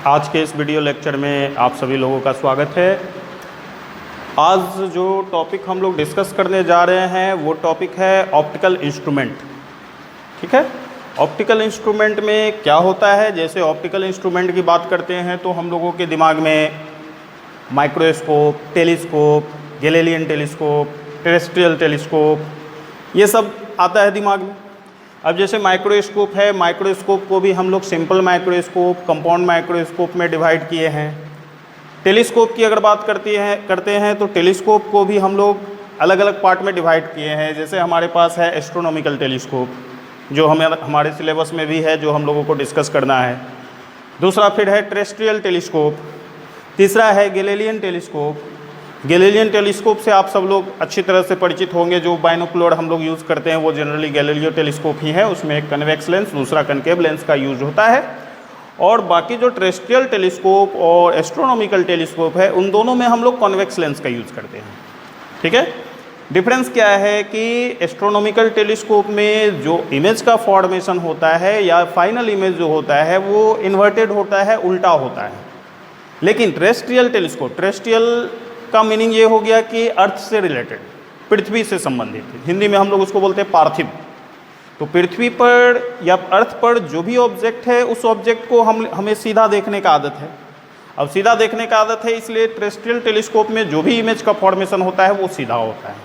आज के इस वीडियो लेक्चर में आप सभी लोगों का स्वागत है। आज जो टॉपिक हम लोग डिस्कस करने जा रहे हैं वो टॉपिक है ऑप्टिकल इंस्ट्रूमेंट। ठीक है, ऑप्टिकल इंस्ट्रूमेंट में क्या होता है। जैसे ऑप्टिकल इंस्ट्रूमेंट की बात करते हैं तो हम लोगों के दिमाग में microscope, telescope, Galilean telescope, terrestrial telescope ये सब आता है दिमाग में। अब जैसे माइक्रोस्कोप है, माइक्रोस्कोप को भी हम लोग सिंपल माइक्रोस्कोप, कंपाउंड माइक्रोस्कोप में डिवाइड किए हैं। टेलीस्कोप की अगर बात करते हैं तो टेलीस्कोप को भी हम लोग अलग अलग पार्ट में डिवाइड किए हैं। जैसे हमारे पास है एस्ट्रोनॉमिकल टेलीस्कोप जो हमारे सिलेबस में भी है, जो हम लोगों को डिस्कस करना है। दूसरा फिर है टेरेस्ट्रियल टेलीस्कोप। तीसरा है गैलीलियन टेलीस्कोप। गैलीलियन टेलीस्कोप से आप सब लोग अच्छी तरह से परिचित होंगे। जो बाइनोकुलर हम लोग यूज़ करते हैं वो जनरली गैलीलियो टेलीस्कोप ही है। उसमें एक कन्वेक्स लेंस, दूसरा कनकेव लेंस का यूज होता है। और बाकी जो टेरेस्ट्रियल टेलीस्कोप और एस्ट्रोनॉमिकल टेलीस्कोप है उन दोनों में हम लोग कॉन्वेक्स लेंस का यूज़ करते हैं। ठीक है, डिफरेंस क्या है कि एस्ट्रोनॉमिकल टेलीस्कोप में जो इमेज का फॉर्मेशन होता है या फाइनल इमेज जो होता है वो इन्वर्टेड होता है, उल्टा होता है। लेकिन टेरेस्ट्रियल टेलीस्कोप, टेरेस्ट्रियल का मीनिंग ये हो गया कि अर्थ से रिलेटेड, पृथ्वी से संबंधित, हिंदी में हम लोग उसको बोलते हैं पार्थिव। तो पृथ्वी पर या अर्थ पर जो भी ऑब्जेक्ट है उस ऑब्जेक्ट को हमें सीधा देखने का आदत है। अब सीधा देखने का आदत है इसलिए टेरेस्ट्रियल टेलीस्कोप में जो भी इमेज का फॉर्मेशन होता है वो सीधा होता है।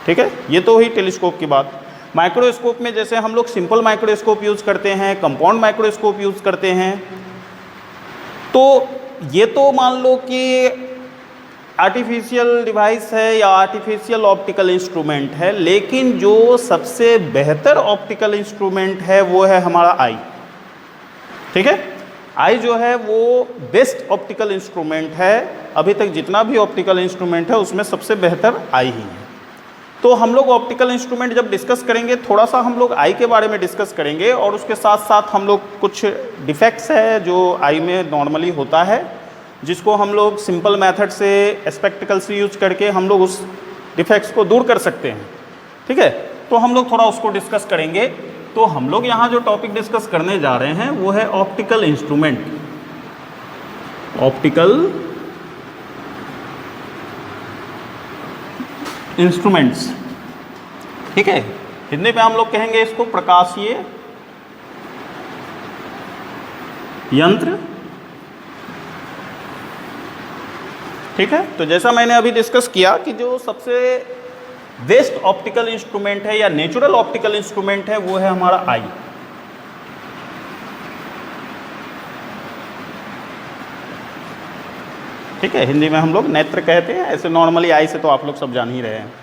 ठीक है, ये तो हुई टेलीस्कोप की बात। माइक्रोस्कोप में जैसे हम लोग सिंपल माइक्रोस्कोप यूज़ करते हैं, कंपाउंड माइक्रोस्कोप यूज़ करते हैं। तो ये तो मान लो कि आर्टिफिशियल डिवाइस है या आर्टिफिशियल ऑप्टिकल इंस्ट्रूमेंट है, लेकिन जो सबसे बेहतर ऑप्टिकल इंस्ट्रूमेंट है वो है हमारा आई। ठीक है, आई जो है वो बेस्ट ऑप्टिकल इंस्ट्रूमेंट है। अभी तक जितना भी ऑप्टिकल इंस्ट्रूमेंट है उसमें सबसे बेहतर आई ही है। तो हम लोग ऑप्टिकल इंस्ट्रूमेंट जब डिस्कस करेंगे थोड़ा सा हम लोग आई के बारे में डिस्कस करेंगे और उसके साथ साथ हम लोग कुछ डिफेक्ट्स है जो आई में नॉर्मली होता है, जिसको हम लोग सिंपल मेथड से स्पेक्टिकल्स यूज करके हम लोग उस डिफेक्ट्स को दूर कर सकते हैं। ठीक है, तो हम लोग थोड़ा उसको डिस्कस करेंगे। तो हम लोग यहाँ जो टॉपिक डिस्कस करने जा रहे हैं वो है ऑप्टिकल इंस्ट्रूमेंट, ऑप्टिकल इंस्ट्रूमेंट्स। ठीक है, हिंदी में हम लोग कहेंगे इसको प्रकाशीय यंत्र। ठीक है, तो जैसा मैंने अभी डिस्कस किया कि जो सबसे बेस्ट ऑप्टिकल इंस्ट्रूमेंट है या नेचुरल ऑप्टिकल इंस्ट्रूमेंट है वो है हमारा आई। ठीक है, हिंदी में हम लोग नेत्र कहते हैं, ऐसे नॉर्मली आई से तो आप लोग सब जान ही रहे हैं।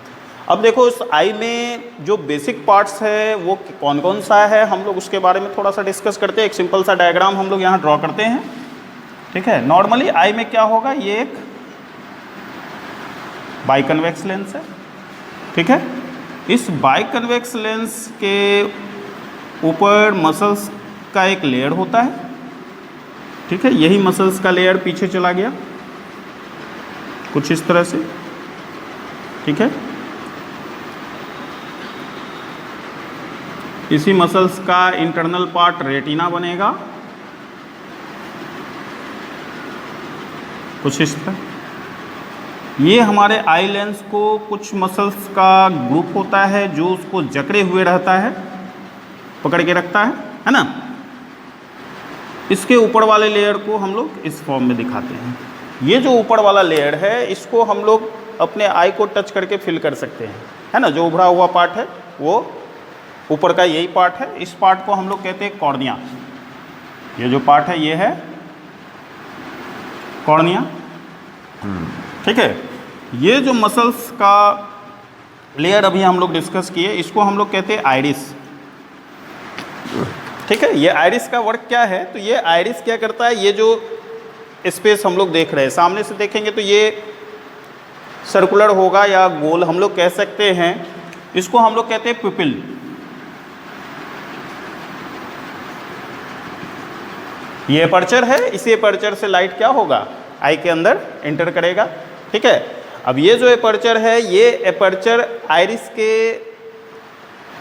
अब देखो इस आई में जो बेसिक पार्ट्स है वो कौन कौन सा है, हम लोग उसके बारे में थोड़ा सा डिस्कस करते हैं। एक सिंपल सा डायग्राम हम लोग यहाँ ड्रॉ करते हैं। ठीक है, नॉर्मली आई में क्या होगा, ये एक बाइकन्वेक्स लेंस है। ठीक है, इस बाइकन्वेक्स लेंस के ऊपर मसल्स का एक लेयर होता है। ठीक है, यही मसल्स का लेयर पीछे चला गया कुछ इस तरह से। ठीक है, इसी मसल्स का इंटरनल पार्ट रेटिना बनेगा कुछ इस तरह। ये हमारे आई लेंस को कुछ मसल्स का ग्रुप होता है जो उसको जकड़े हुए रहता है, पकड़ के रखता है ना। इसके ऊपर वाले लेयर को हम लोग इस फॉर्म में दिखाते हैं। ये जो ऊपर वाला लेयर है इसको हम लोग अपने आई को टच करके फिल कर सकते हैं, है ना। जो उभरा हुआ पार्ट है वो ऊपर का यही पार्ट है। इस पार्ट को हम लोग कहते हैं कॉर्निया। ये जो पार्ट है ये है कॉर्निया। ठीक है, ये जो मसल्स का लेयर अभी हम लोग डिस्कस किए इसको हम लोग कहते हैं आइरिस। ठीक है, ये आइरिस का वर्क क्या है, तो ये आइरिस क्या करता है, ये जो स्पेस हम लोग देख रहे हैं सामने से देखेंगे तो ये सर्कुलर होगा या गोल हम लोग कह सकते हैं। इसको हम लोग कहते हैं प्यूपिल। ये एपर्चर है, इसी एपर्चर से लाइट क्या होगा, आई के अंदर एंटर करेगा। ठीक है, अब ये जो एपर्चर है ये एपर्चर आइरिस के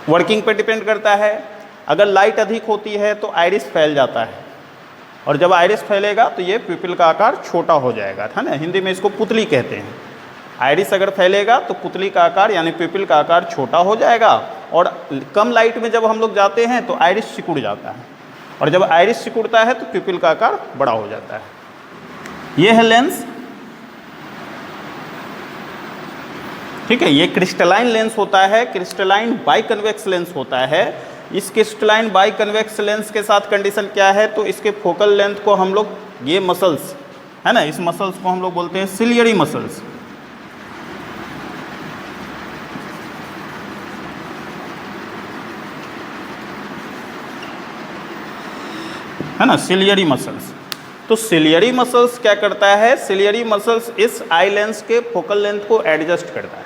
वर्किंग पर डिपेंड करता है। अगर लाइट अधिक होती है तो आइरिस फैल जाता है, और जब आइरिस फैलेगा तो ये प्यूपिल का आकार छोटा हो जाएगा, है ना, हिंदी में इसको पुतली कहते हैं। आइरिस अगर फैलेगा तो पुतली का आकार यानी प्यूपिल का आकार छोटा हो जाएगा, और कम लाइट में जब हम लोग जाते हैं तो आइरिस सिकुड़ जाता है, और जब आइरिस सिकुड़ता है तो प्यूपिल का आकार बड़ा हो जाता है। ये है लेंस, ठीक है। ये क्रिस्टलाइन लेंस होता है, क्रिस्टलाइन बाइकन्वेक्स लेंस होता है। इस क्रिस्टलाइन बाइकन्वेक्स लेंस के साथ कंडीशन क्या है, तो इसके फोकल लेंथ को हम लोग, ये मसल्स है ना, इस मसल्स को हम लोग बोलते हैं सिलियरी मसल्स, है ना, सिलियरी मसल्स। तो सिलियरी मसल्स क्या करता है, सिलियरी मसल्स इस आई लेंस के फोकल लेंथ को एडजस्ट करता है,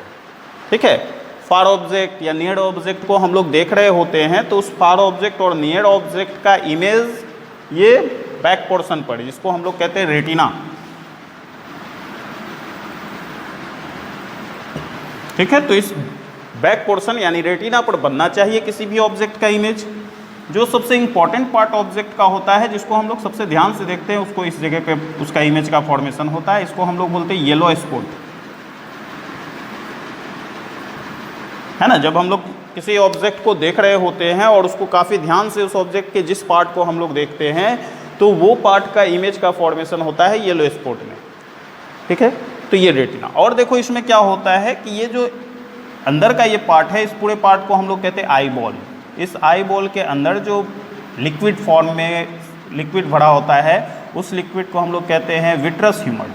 ठीक है। फार ऑब्जेक्ट या नियर ऑब्जेक्ट को हम लोग देख रहे होते हैं, तो उस फार ऑब्जेक्ट और नियर ऑब्जेक्ट का इमेज ये बैक पोर्शन पर, जिसको हम लोग कहते हैं रेटिना, ठीक है। तो इस बैक पोर्शन यानी रेटिना पर बनना चाहिए किसी भी ऑब्जेक्ट का इमेज। जो सबसे इंपॉर्टेंट पार्ट ऑब्जेक्ट का होता है, जिसको हम लोग सबसे ध्यान से देखते हैं, उसको इस जगह पे उसका इमेज का फॉर्मेशन होता है, इसको हम लोग बोलते हैं येलो स्पॉट, है ना। जब हम लोग किसी ऑब्जेक्ट को देख रहे होते हैं और उसको काफ़ी ध्यान से उस ऑब्जेक्ट के जिस पार्ट को हम लोग देखते हैं, तो वो पार्ट का इमेज का फॉर्मेशन होता है येलो स्पॉट में, ठीक है। तो ये रेटिना। और देखो इसमें क्या होता है कि ये जो अंदर का ये पार्ट है, इस पूरे पार्ट को हम लोग कहते हैं आई बॉल। इस आई बॉल के अंदर जो लिक्विड फॉर्म में लिक्विड भरा होता है, उस लिक्विड को हम लोग कहते हैं विट्रस ह्यूमर,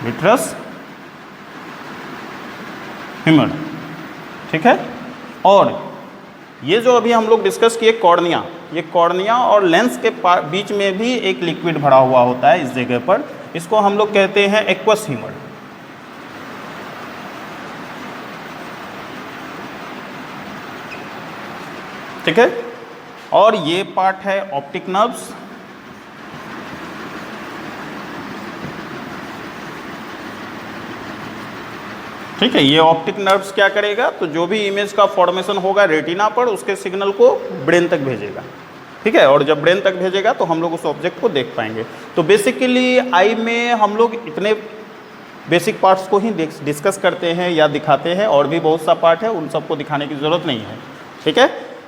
विट्रस ह्यूमर, ठीक है। और ये जो अभी हम लोग डिस्कस किए कॉर्निया, ये कॉर्निया और लेंस के बीच में भी एक लिक्विड भरा हुआ होता है इस जगह पर, इसको हम लोग कहते हैं एक्वस ह्यूमर, ठीक है। और ये पार्ट है ऑप्टिक नर्व्स, ठीक है। ये ऑप्टिक नर्व्स क्या करेगा, तो जो भी इमेज का फॉर्मेशन होगा रेटिना पर, उसके सिग्नल को ब्रेन तक भेजेगा, ठीक है। और जब ब्रेन तक भेजेगा तो हम लोग उस ऑब्जेक्ट को देख पाएंगे। तो बेसिकली आई में हम लोग इतने बेसिक पार्ट्स को ही डिस्कस करते हैं या दिखाते हैं, और भी बहुत सा पार्ट है, उन सबको दिखाने की ज़रूरत नहीं है, ठीक है।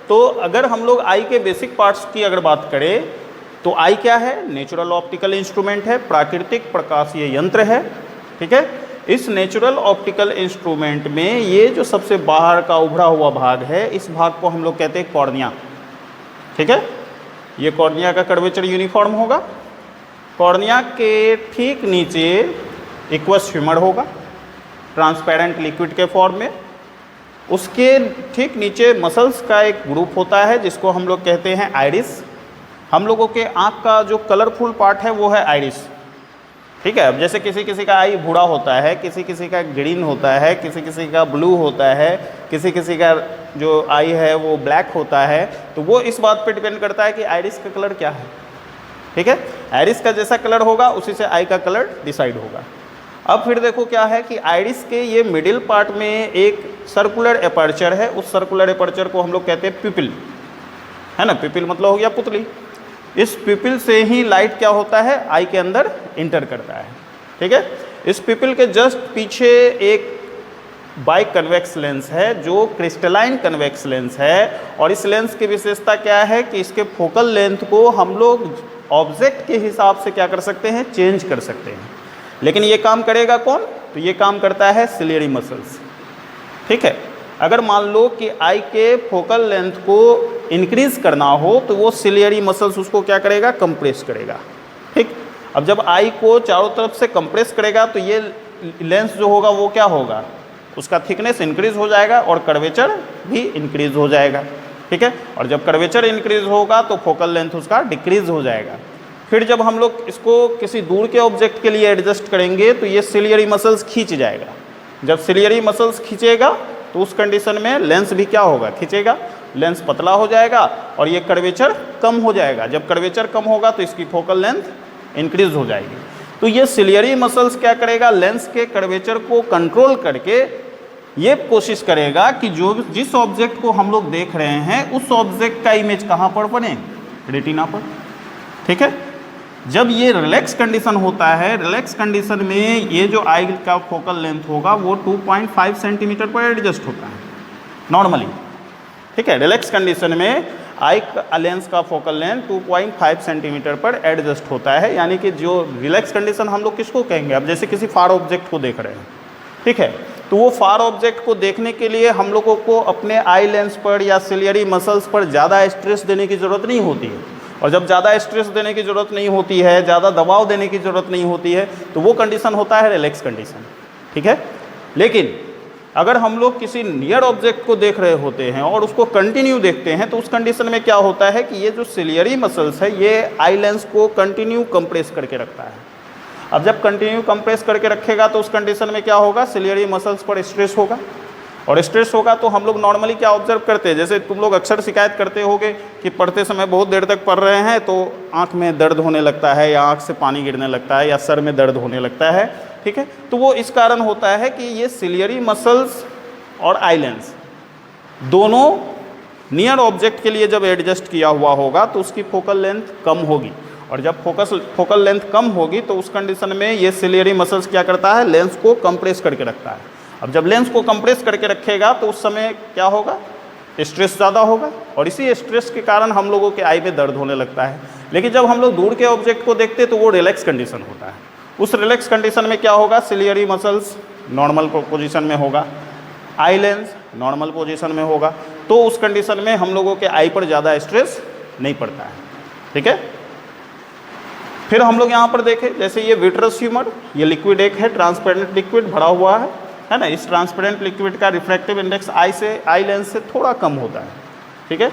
तो अगर हम लोग आई के बेसिक पार्ट्स की अगर बात करें, तो आई क्या है, नेचुरल ऑप्टिकल इंस्ट्रूमेंट है, प्राकृतिक प्रकाशीय यंत्र है, ठीक है। इस नेचुरल ऑप्टिकल इंस्ट्रूमेंट में ये जो सबसे बाहर का उभरा हुआ भाग है, इस भाग को हम लोग कहते हैं कॉर्निया, ठीक है। ये कॉर्निया का कर्वेचर यूनिफॉर्म होगा। कॉर्निया के ठीक नीचे एक्वस ह्यूमर होगा, ट्रांसपेरेंट लिक्विड के फॉर्म में। उसके ठीक नीचे मसल्स का एक ग्रुप होता है, जिसको हम लोग कहते हैं आइरिस। हम लोगों के आँख का जो कलरफुल पार्ट है वो है आइरिस, ठीक है। अब जैसे किसी किसी का आई भूरा होता है, किसी किसी का ग्रीन होता है, किसी किसी का ब्लू होता है, किसी किसी का जो आई है वो ब्लैक होता है, तो वो इस बात पे डिपेंड करता है कि आइरिस का कलर क्या है, ठीक है। आइरिस का जैसा कलर होगा उसी से आई का कलर डिसाइड होगा। अब फिर देखो क्या है कि आइरिस के ये मिडिल पार्ट में एक सर्कुलर एपर्चर है, उस सर्कुलर एपर्चर को हम लोग कहते हैं पिपिल, है ना। पिपिल मतलब हो गया पुतली। इस पिपिल से ही लाइट क्या होता है, आई के अंदर इंटर करता है, ठीक है। इस पिपिल के जस्ट पीछे एक बाई कन्वेक्स लेंस है, जो क्रिस्टलाइन कन्वेक्स लेंस है। और इस लेंस की विशेषता क्या है कि इसके फोकल लेंथ को हम लोग ऑब्जेक्ट के हिसाब से क्या कर सकते हैं, चेंज कर सकते हैं। लेकिन ये काम करेगा कौन, तो ये काम करता है सिलियरी मसल्स, ठीक है। अगर मान लो कि आई के फोकल लेंथ को इंक्रीज करना हो, तो वो सिलियरी मसल्स उसको क्या करेगा, कंप्रेस करेगा, ठीक। अब जब आई को चारों तरफ से कंप्रेस करेगा, तो ये लेंस जो होगा वो क्या होगा, उसका थिकनेस इंक्रीज हो जाएगा और कर्वेचर भी इंक्रीज हो जाएगा, ठीक है। और जब कर्वेचर इंक्रीज होगा तो फोकल लेंथ उसका डिक्रीज हो जाएगा। फिर जब हम लोग इसको किसी दूर के ऑब्जेक्ट के लिए एडजस्ट करेंगे, तो ये सिलियरी मसल्स खींच जाएगा। जब सिलियरी मसल्स खींचेगा तो उस कंडीशन में लेंस भी क्या होगा, खींचेगा, लेंस पतला हो जाएगा और ये कर्वेचर कम हो जाएगा। जब कर्वेचर कम होगा तो इसकी फोकल लेंथ इंक्रीज हो जाएगी। तो ये सिलियरी मसल्स क्या करेगा, लेंस के कर्वेचर को कंट्रोल करके ये कोशिश करेगा कि जो जिस ऑब्जेक्ट को हम लोग देख रहे हैं उस ऑब्जेक्ट का इमेज कहाँ पर बने, रेटिना पर। ठीक है, जब ये रिलैक्स कंडीशन होता है, रिलैक्स कंडीशन में ये जो आई का फोकल लेंथ होगा वो 2.5 सेंटीमीटर पर एडजस्ट होता है नॉर्मली। ठीक है, रिलैक्स कंडीशन में आई लेंस का फोकल लेंथ 2.5 सेंटीमीटर पर एडजस्ट होता है, यानी कि जो रिलैक्स कंडीशन हम लोग किसको कहेंगे, अब जैसे किसी फार ऑब्जेक्ट को देख रहे हैं, ठीक है, तो वो फार ऑब्जेक्ट को देखने के लिए हम लोगों को अपने आई लेंस पर या सिलियरी मसल्स पर ज़्यादा स्ट्रेस देने की ज़रूरत नहीं होती है। और जब ज़्यादा स्ट्रेस देने की ज़रूरत नहीं होती है, ज़्यादा दबाव देने की ज़रूरत नहीं होती है, तो वो कंडीशन होता है रिलैक्स कंडीशन। ठीक है, लेकिन अगर हम लोग किसी नियर ऑब्जेक्ट को देख रहे होते हैं और उसको कंटिन्यू देखते हैं, तो उस कंडीशन में क्या होता है कि ये जो सिलियरी मसल्स है ये आई लेंस को कंटिन्यू कंप्रेस करके रखता है। अब जब कंटिन्यू कंप्रेस करके रखेगा तो उस कंडीशन में क्या होगा, सिलियरी मसल्स पर स्ट्रेस होगा, और स्ट्रेस होगा तो हम लोग नॉर्मली क्या ऑब्जर्व करते हैं, जैसे तुम लोग अक्सर शिकायत करते होगे कि पढ़ते समय बहुत देर तक पढ़ रहे हैं तो आँख में दर्द होने लगता है या आँख से पानी गिरने लगता है या सर में दर्द होने लगता है। ठीक है, तो वो इस कारण होता है कि ये सिलियरी मसल्स और आई लेंस दोनों नियर ऑब्जेक्ट के लिए जब एडजस्ट किया हुआ होगा तो उसकी फोकल लेंथ कम होगी, और जब फोकल लेंथ कम होगी तो उस कंडीशन में ये सिलियरी मसल्स क्या करता है, लेंस को कंप्रेस करके रखता है। अब जब लेंस को कंप्रेस करके रखेगा तो उस समय क्या होगा, स्ट्रेस ज़्यादा होगा, और इसी स्ट्रेस के कारण हम लोगों के आई में दर्द होने लगता है। लेकिन जब हम लोग दूर के ऑब्जेक्ट को देखते तो वो रिलैक्स कंडीशन होता है। उस रिलैक्स कंडीशन में क्या होगा, सिलियरी मसल्स नॉर्मल पोजीशन में होगा, आई लेंस नॉर्मल पोजीशन में होगा, तो उस कंडीशन में हम लोगों के आई पर ज़्यादा स्ट्रेस नहीं पड़ता है। ठीक है, फिर हम लोग यहाँ पर देखें, जैसे ये विट्रस ह्यूमर, ये लिक्विड एक है, ट्रांसपेरेंट लिक्विड भरा हुआ है ना। इस ट्रांसपेरेंट लिक्विड का रिफ्रैक्टिव इंडेक्स आई लेंस से थोड़ा कम होता है। ठीक है,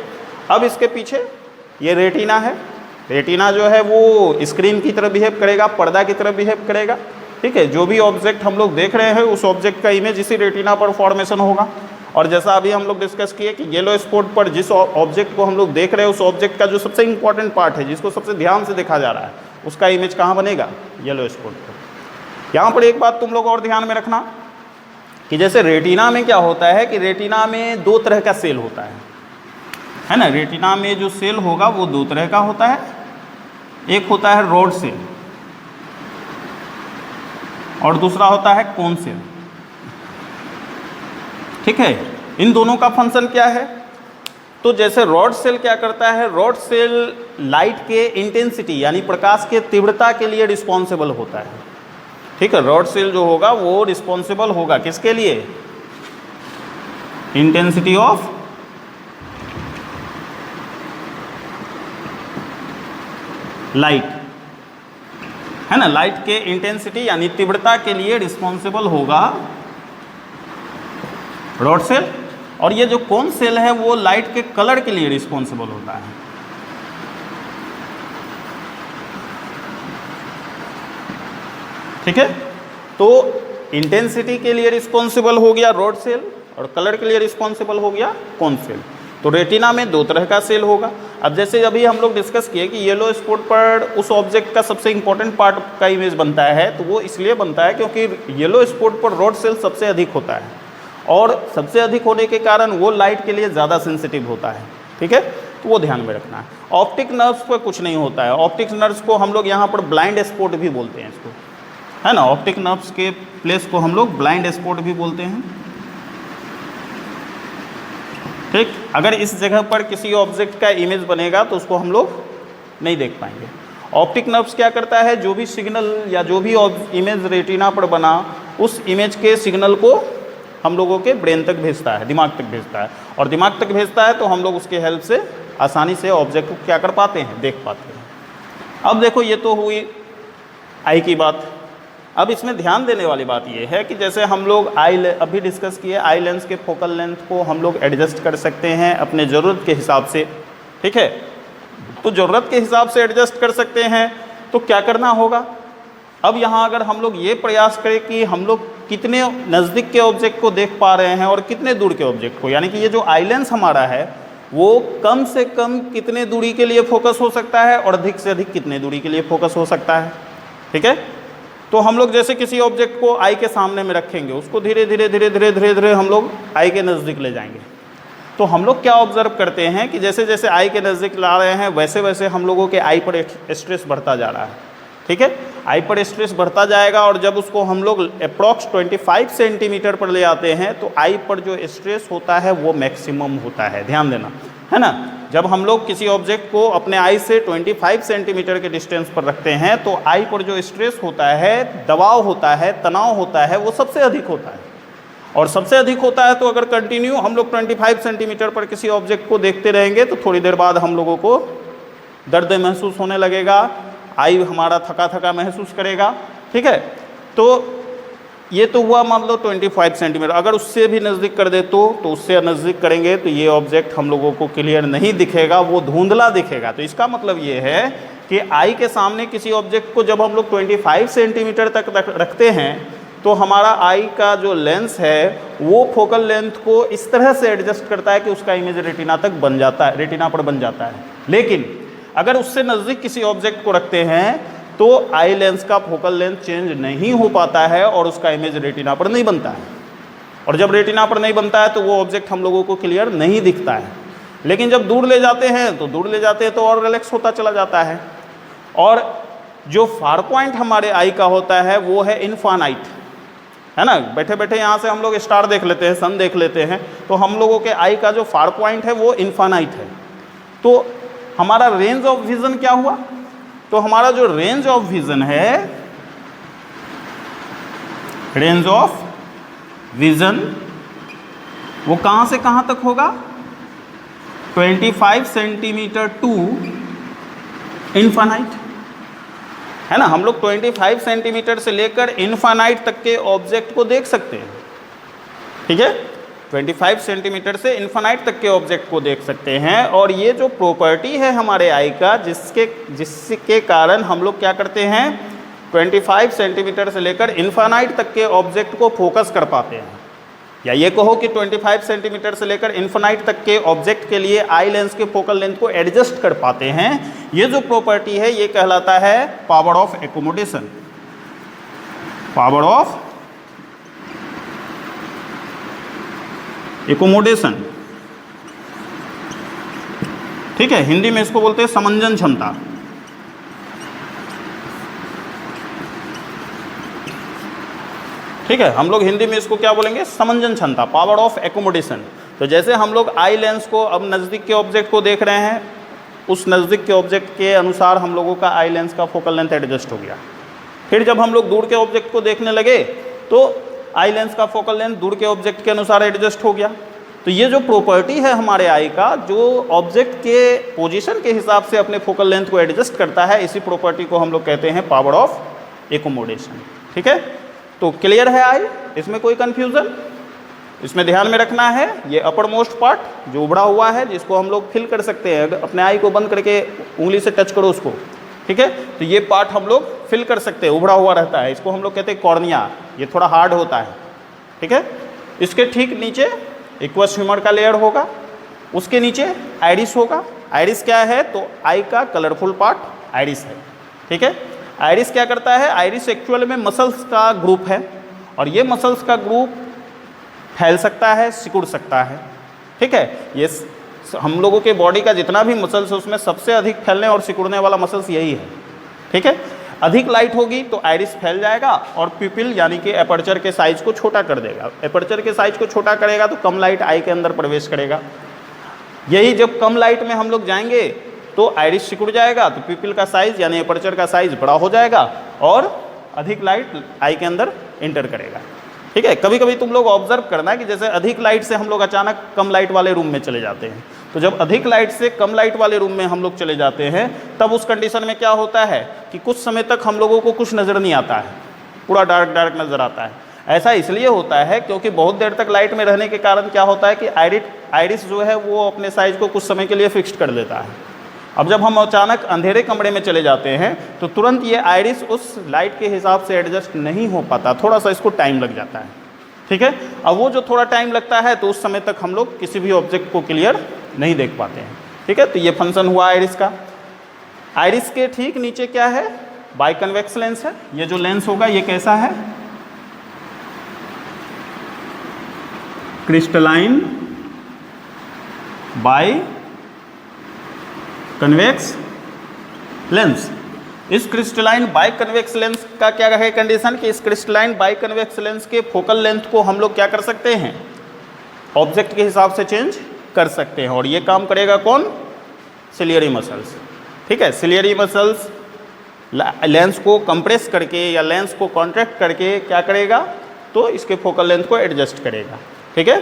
अब इसके पीछे ये रेटिना है। रेटिना जो है वो स्क्रीन की तरह बिहेव करेगा, पर्दा की तरह बिहेव करेगा। ठीक है, जो भी ऑब्जेक्ट हम लोग देख रहे हैं उस ऑब्जेक्ट का इमेज इसी रेटिना पर फॉर्मेशन होगा। और जैसा अभी हम लोग डिस्कस किए कि येलो स्पॉट पर जिस ऑब्जेक्ट को हम लोग देख रहे हैं उस ऑब्जेक्ट का जो सबसे इंपॉर्टेंट पार्ट है, जिसको सबसे ध्यान से देखा जा रहा है, उसका इमेज कहाँ बनेगा, येलो स्पॉट पर। यहाँ पर एक बात तुम लोग और ध्यान में रखना कि जैसे रेटिना में क्या होता है कि रेटिना में दो तरह का सेल होता है ना। रेटिना में जो सेल होगा वो दो तरह का होता है, एक होता है रॉड सेल और दूसरा होता है कोन सेल। ठीक है, इन दोनों का फंक्शन क्या है, तो जैसे रॉड सेल क्या करता है, रॉड सेल लाइट के इंटेंसिटी यानी प्रकाश के तीव्रता के लिए रिस्पॉन्सिबल होता है। ठीक है, रॉड सेल जो होगा वो रिस्पॉन्सिबल होगा किसके लिए, इंटेंसिटी ऑफ लाइट, है ना। लाइट के इंटेंसिटी यानी तीव्रता के लिए रिस्पॉन्सिबल होगा रॉड सेल, और ये जो कोन सेल है वो लाइट के कलर के लिए रिस्पॉन्सिबल होता है। ठीक है, तो इंटेंसिटी के लिए रिस्पॉन्सिबल हो गया रॉड सेल और कलर के लिए रिस्पॉन्सिबल हो गया कोन सेल। तो रेटिना में दो तरह का सेल होगा। अब जैसे अभी हम लोग डिस्कस किए कि येलो स्पॉट पर उस ऑब्जेक्ट का सबसे इंपॉर्टेंट पार्ट का इमेज बनता है, तो वो इसलिए बनता है क्योंकि येलो स्पॉट पर रॉड सेल सबसे अधिक होता है, और सबसे अधिक होने के कारण वो लाइट के लिए ज़्यादा सेंसिटिव होता है। ठीक है, तो वो ध्यान में रखना है। ऑप्टिक नर्व्स पर कुछ नहीं होता है। ऑप्टिक नर्व्स को हम लोग यहाँ पर ब्लाइंड स्पॉट भी बोलते हैं इसको, है ना। ऑप्टिक नर्व्स के प्लेस को हम लोग ब्लाइंड स्पॉट भी बोलते हैं। ठीक, अगर इस जगह पर किसी ऑब्जेक्ट का इमेज बनेगा तो उसको हम लोग नहीं देख पाएंगे। ऑप्टिक नर्व्स क्या करता है, जो भी सिग्नल या जो भी इमेज रेटिना पर बना उस इमेज के सिग्नल को हम लोगों के ब्रेन तक भेजता है, दिमाग तक भेजता है, और दिमाग तक भेजता है तो हम लोग उसके हेल्प से आसानी से ऑब्जेक्ट को क्या कर पाते हैं, देख पाते हैं। अब देखो, ये तो हुई आई की बात। अब इसमें ध्यान देने वाली बात ये है कि जैसे हम लोग अभी डिस्कस किए आई लेंस के फोकल लेंथ को हम लोग एडजस्ट कर सकते हैं अपने ज़रूरत के हिसाब से। ठीक है, तो ज़रूरत के हिसाब से एडजस्ट कर सकते हैं तो क्या करना होगा। अब यहाँ अगर हम लोग ये प्रयास करें कि हम लोग कितने नज़दीक के ऑब्जेक्ट को देख पा रहे हैं और कितने दूर के ऑब्जेक्ट को, यानी कि ये जो आई लेंस हमारा है वो कम से कम कितने दूरी के लिए फोकस हो सकता है और अधिक से अधिक कितने दूरी के लिए फोकस हो सकता है। ठीक है, तो हम लोग जैसे किसी ऑब्जेक्ट को आई के सामने में रखेंगे, उसको धीरे धीरे धीरे धीरे धीरे धीरे हम लोग आई के नज़दीक ले जाएंगे। तो हम लोग क्या ऑब्जर्व करते हैं कि जैसे जैसे आई के नज़दीक ला रहे हैं वैसे वैसे हम लोगों के आई पर स्ट्रेस बढ़ता जा रहा है। ठीक है, आई पर स्ट्रेस बढ़ता जाएगा और जब उसको हम लोग अप्रॉक्स 25 सेंटीमीटर पर ले आते हैं तो आई पर जो स्ट्रेस होता है वो मैक्सिमम होता है। ध्यान देना, है ना। जब हम लोग किसी ऑब्जेक्ट को अपने आई से 25 सेंटीमीटर के डिस्टेंस पर रखते हैं तो आई पर जो स्ट्रेस होता है, दबाव होता है, तनाव होता है, वो सबसे अधिक होता है। और सबसे अधिक होता है तो अगर कंटिन्यू हम लोग 25 सेंटीमीटर पर किसी ऑब्जेक्ट को देखते रहेंगे तो थोड़ी देर बाद हम लोगों को दर्द महसूस होने लगेगा, आई हमारा थका थका महसूस करेगा। ठीक है, तो ये तो हुआ मान लो 25 सेंटीमीटर। अगर उससे भी नज़दीक कर दे तो उससे नज़दीक करेंगे तो ये ऑब्जेक्ट हम लोगों को क्लियर नहीं दिखेगा, वो धुंधला दिखेगा। तो इसका मतलब ये है कि आई के सामने किसी ऑब्जेक्ट को जब हम लोग 25 सेंटीमीटर तक रखते हैं तो हमारा आई का जो लेंस है वो फोकल लेंथ को इस तरह से एडजस्ट करता है कि उसका इमेज रेटिना तक बन जाता है, रेटिना पर बन जाता है। लेकिन अगर उससे नज़दीक किसी ऑब्जेक्ट को रखते हैं तो आई लेंस का फोकल लेंथ चेंज नहीं हो पाता है और उसका इमेज रेटिना पर नहीं बनता है। और जब रेटिना पर नहीं बनता है तो वो ऑब्जेक्ट हम लोगों को क्लियर नहीं दिखता है। लेकिन जब दूर ले जाते हैं तो और रिलैक्स होता चला जाता है। और जो फार पॉइंट हमारे आई का होता है वो है इनफानाइट, है ना। बैठे बैठे यहाँ से हम लोग स्टार देख लेते हैं, सन देख लेते हैं, तो हम लोगों के आई का जो फार पॉइंट है वो इनफानाइट है। तो हमारा रेंज ऑफ विज़न क्या हुआ? तो हमारा जो रेंज ऑफ विज़न है, रेंज ऑफ विज़न वो कहाँ से कहाँ तक होगा? 25 सेंटीमीटर टू इनफानाइट, है ना। हम लोग 25 सेंटीमीटर से लेकर इनफानाइट तक के ऑब्जेक्ट को देख सकते हैं। ठीक है, 25 सेंटीमीटर से इन्फानाइट तक के ऑब्जेक्ट को देख सकते हैं। और ये जो प्रॉपर्टी है हमारे आई का, जिसके कारण हम लोग क्या करते हैं, 25 सेंटीमीटर से लेकर इन्फानाइट तक के ऑब्जेक्ट को फोकस कर पाते हैं। या ये कहो कि 25 सेंटीमीटर से लेकर इन्फानाइट तक के ऑब्जेक्ट के लिए आई लेंस के फोकल लेंथ को एडजस्ट कर पाते हैं। ये जो प्रॉपर्टी है ये कहलाता है power of accommodation, power of accommodation. ठीक है, हिंदी में इसको बोलते हैं समंजन क्षमता। ठीक है, हम लोग हिंदी में इसको क्या बोलेंगे? समंजन क्षमता, पावर ऑफ एकोमोडेशन। तो जैसे हम लोग आई लेंस को अब नज़दीक के ऑब्जेक्ट को देख रहे हैं, उस नज़दीक के ऑब्जेक्ट के अनुसार हम लोगों का आई लेंस का फोकल लेंथ एडजस्ट हो गया। फिर जब हम लोग दूर के ऑब्जेक्ट को देखने लगे तो आई लेंस का फोकल लेंथ दूर के ऑब्जेक्ट के अनुसार एडजस्ट हो गया। तो ये जो प्रॉपर्टी है हमारे आई का, जो ऑब्जेक्ट के पोजीशन के हिसाब से अपने फोकल लेंथ को एडजस्ट करता है, इसी प्रॉपर्टी को हम लोग कहते हैं पावर ऑफ एकोमोडेशन। ठीक है, तो क्लियर है आई? इसमें कोई कन्फ्यूज़न? इसमें ध्यान में रखना है ये अपर मोस्ट पार्ट जो उभड़ा हुआ है, जिसको हम लोग फिल कर सकते हैं। अगर अपने आई को बंद करके उंगली से टच करो उसको, ठीक है, तो ये पार्ट हम लोग फिल कर सकते हैं, उभड़ा हुआ रहता है। इसको हम लोग कहते हैं कॉर्निया, ये थोड़ा हार्ड होता है। ठीक है, इसके ठीक नीचे एक्वस ह्यूमर का लेयर होगा, उसके नीचे आइरिस होगा। आइरिस क्या है? तो आई का कलरफुल पार्ट आइरिस है। ठीक है, आइरिस क्या करता है? आइरिस एक्चुअल में मसल्स का ग्रुप है और ये मसल्स का ग्रुप फैल सकता है, सिकुड़ सकता है। ठीक है, ये हम लोगों के बॉडी का जितना भी मसल्स है उसमें सबसे अधिक फैलने और सिकुड़ने वाला मसल्स यही है। ठीक है, अधिक लाइट होगी तो आइरिस फैल जाएगा और प्यूपिल यानी कि एपर्चर के साइज को छोटा कर देगा। एपर्चर के साइज को छोटा करेगा तो कम लाइट आई के अंदर प्रवेश करेगा। यही जब कम लाइट में हम लोग जाएंगे तो आइरिस सिकुड़ जाएगा, तो प्यूपिल का साइज यानी एपर्चर का साइज बड़ा हो जाएगा और अधिक लाइट आई के अंदर इंटर करेगा। ठीक है, कभी कभी तुम लोग ऑब्जर्व करना है कि जैसे अधिक लाइट से हम लोग अचानक कम लाइट वाले रूम में चले जाते हैं, तो जब अधिक लाइट से कम लाइट वाले रूम में हम लोग चले जाते हैं तब उस कंडीशन में क्या होता है कि कुछ समय तक हम लोगों को कुछ नज़र नहीं आता है, पूरा डार्क डार्क नज़र आता है। ऐसा इसलिए होता है क्योंकि बहुत देर तक लाइट में रहने के कारण क्या होता है कि आइरिस जो है वो अपने साइज को कुछ समय के लिए फिक्स्ड कर देता है। अब जब हम अचानक अंधेरे कमरे में चले जाते हैं तो तुरंत ये आइरिस उस लाइट के हिसाब से एडजस्ट नहीं हो पाता, थोड़ा सा इसको टाइम लग जाता है। ठीक है, अब वो जो थोड़ा टाइम लगता है तो उस समय तक हम लोग किसी भी ऑब्जेक्ट को क्लियर नहीं देख पाते हैं। ठीक है, तो ये फंक्शन हुआ आइरिस का। आइरिस के ठीक नीचे क्या है? बाई कन्वेक्स लेंस है। ये जो लेंस होगा ये कैसा है? Crystalline by convex lens. इस क्रिस्टलाइन बाई कन्वेक्स लेंस का क्या है कंडीशन कि इस क्रिस्टलाइन बाई कन्वेक्स लेंस के फोकल लेंथ को हम लोग क्या कर सकते हैं? ऑब्जेक्ट के हिसाब से चेंज कर सकते हैं। और ये काम करेगा कौन? Ciliary muscles. ठीक है, सिलियरी मसल्स लेंस को कंप्रेस करके या लेंस को कॉन्ट्रैक्ट करके क्या करेगा? तो इसके फोकल लेंथ को एडजस्ट करेगा। ठीक है,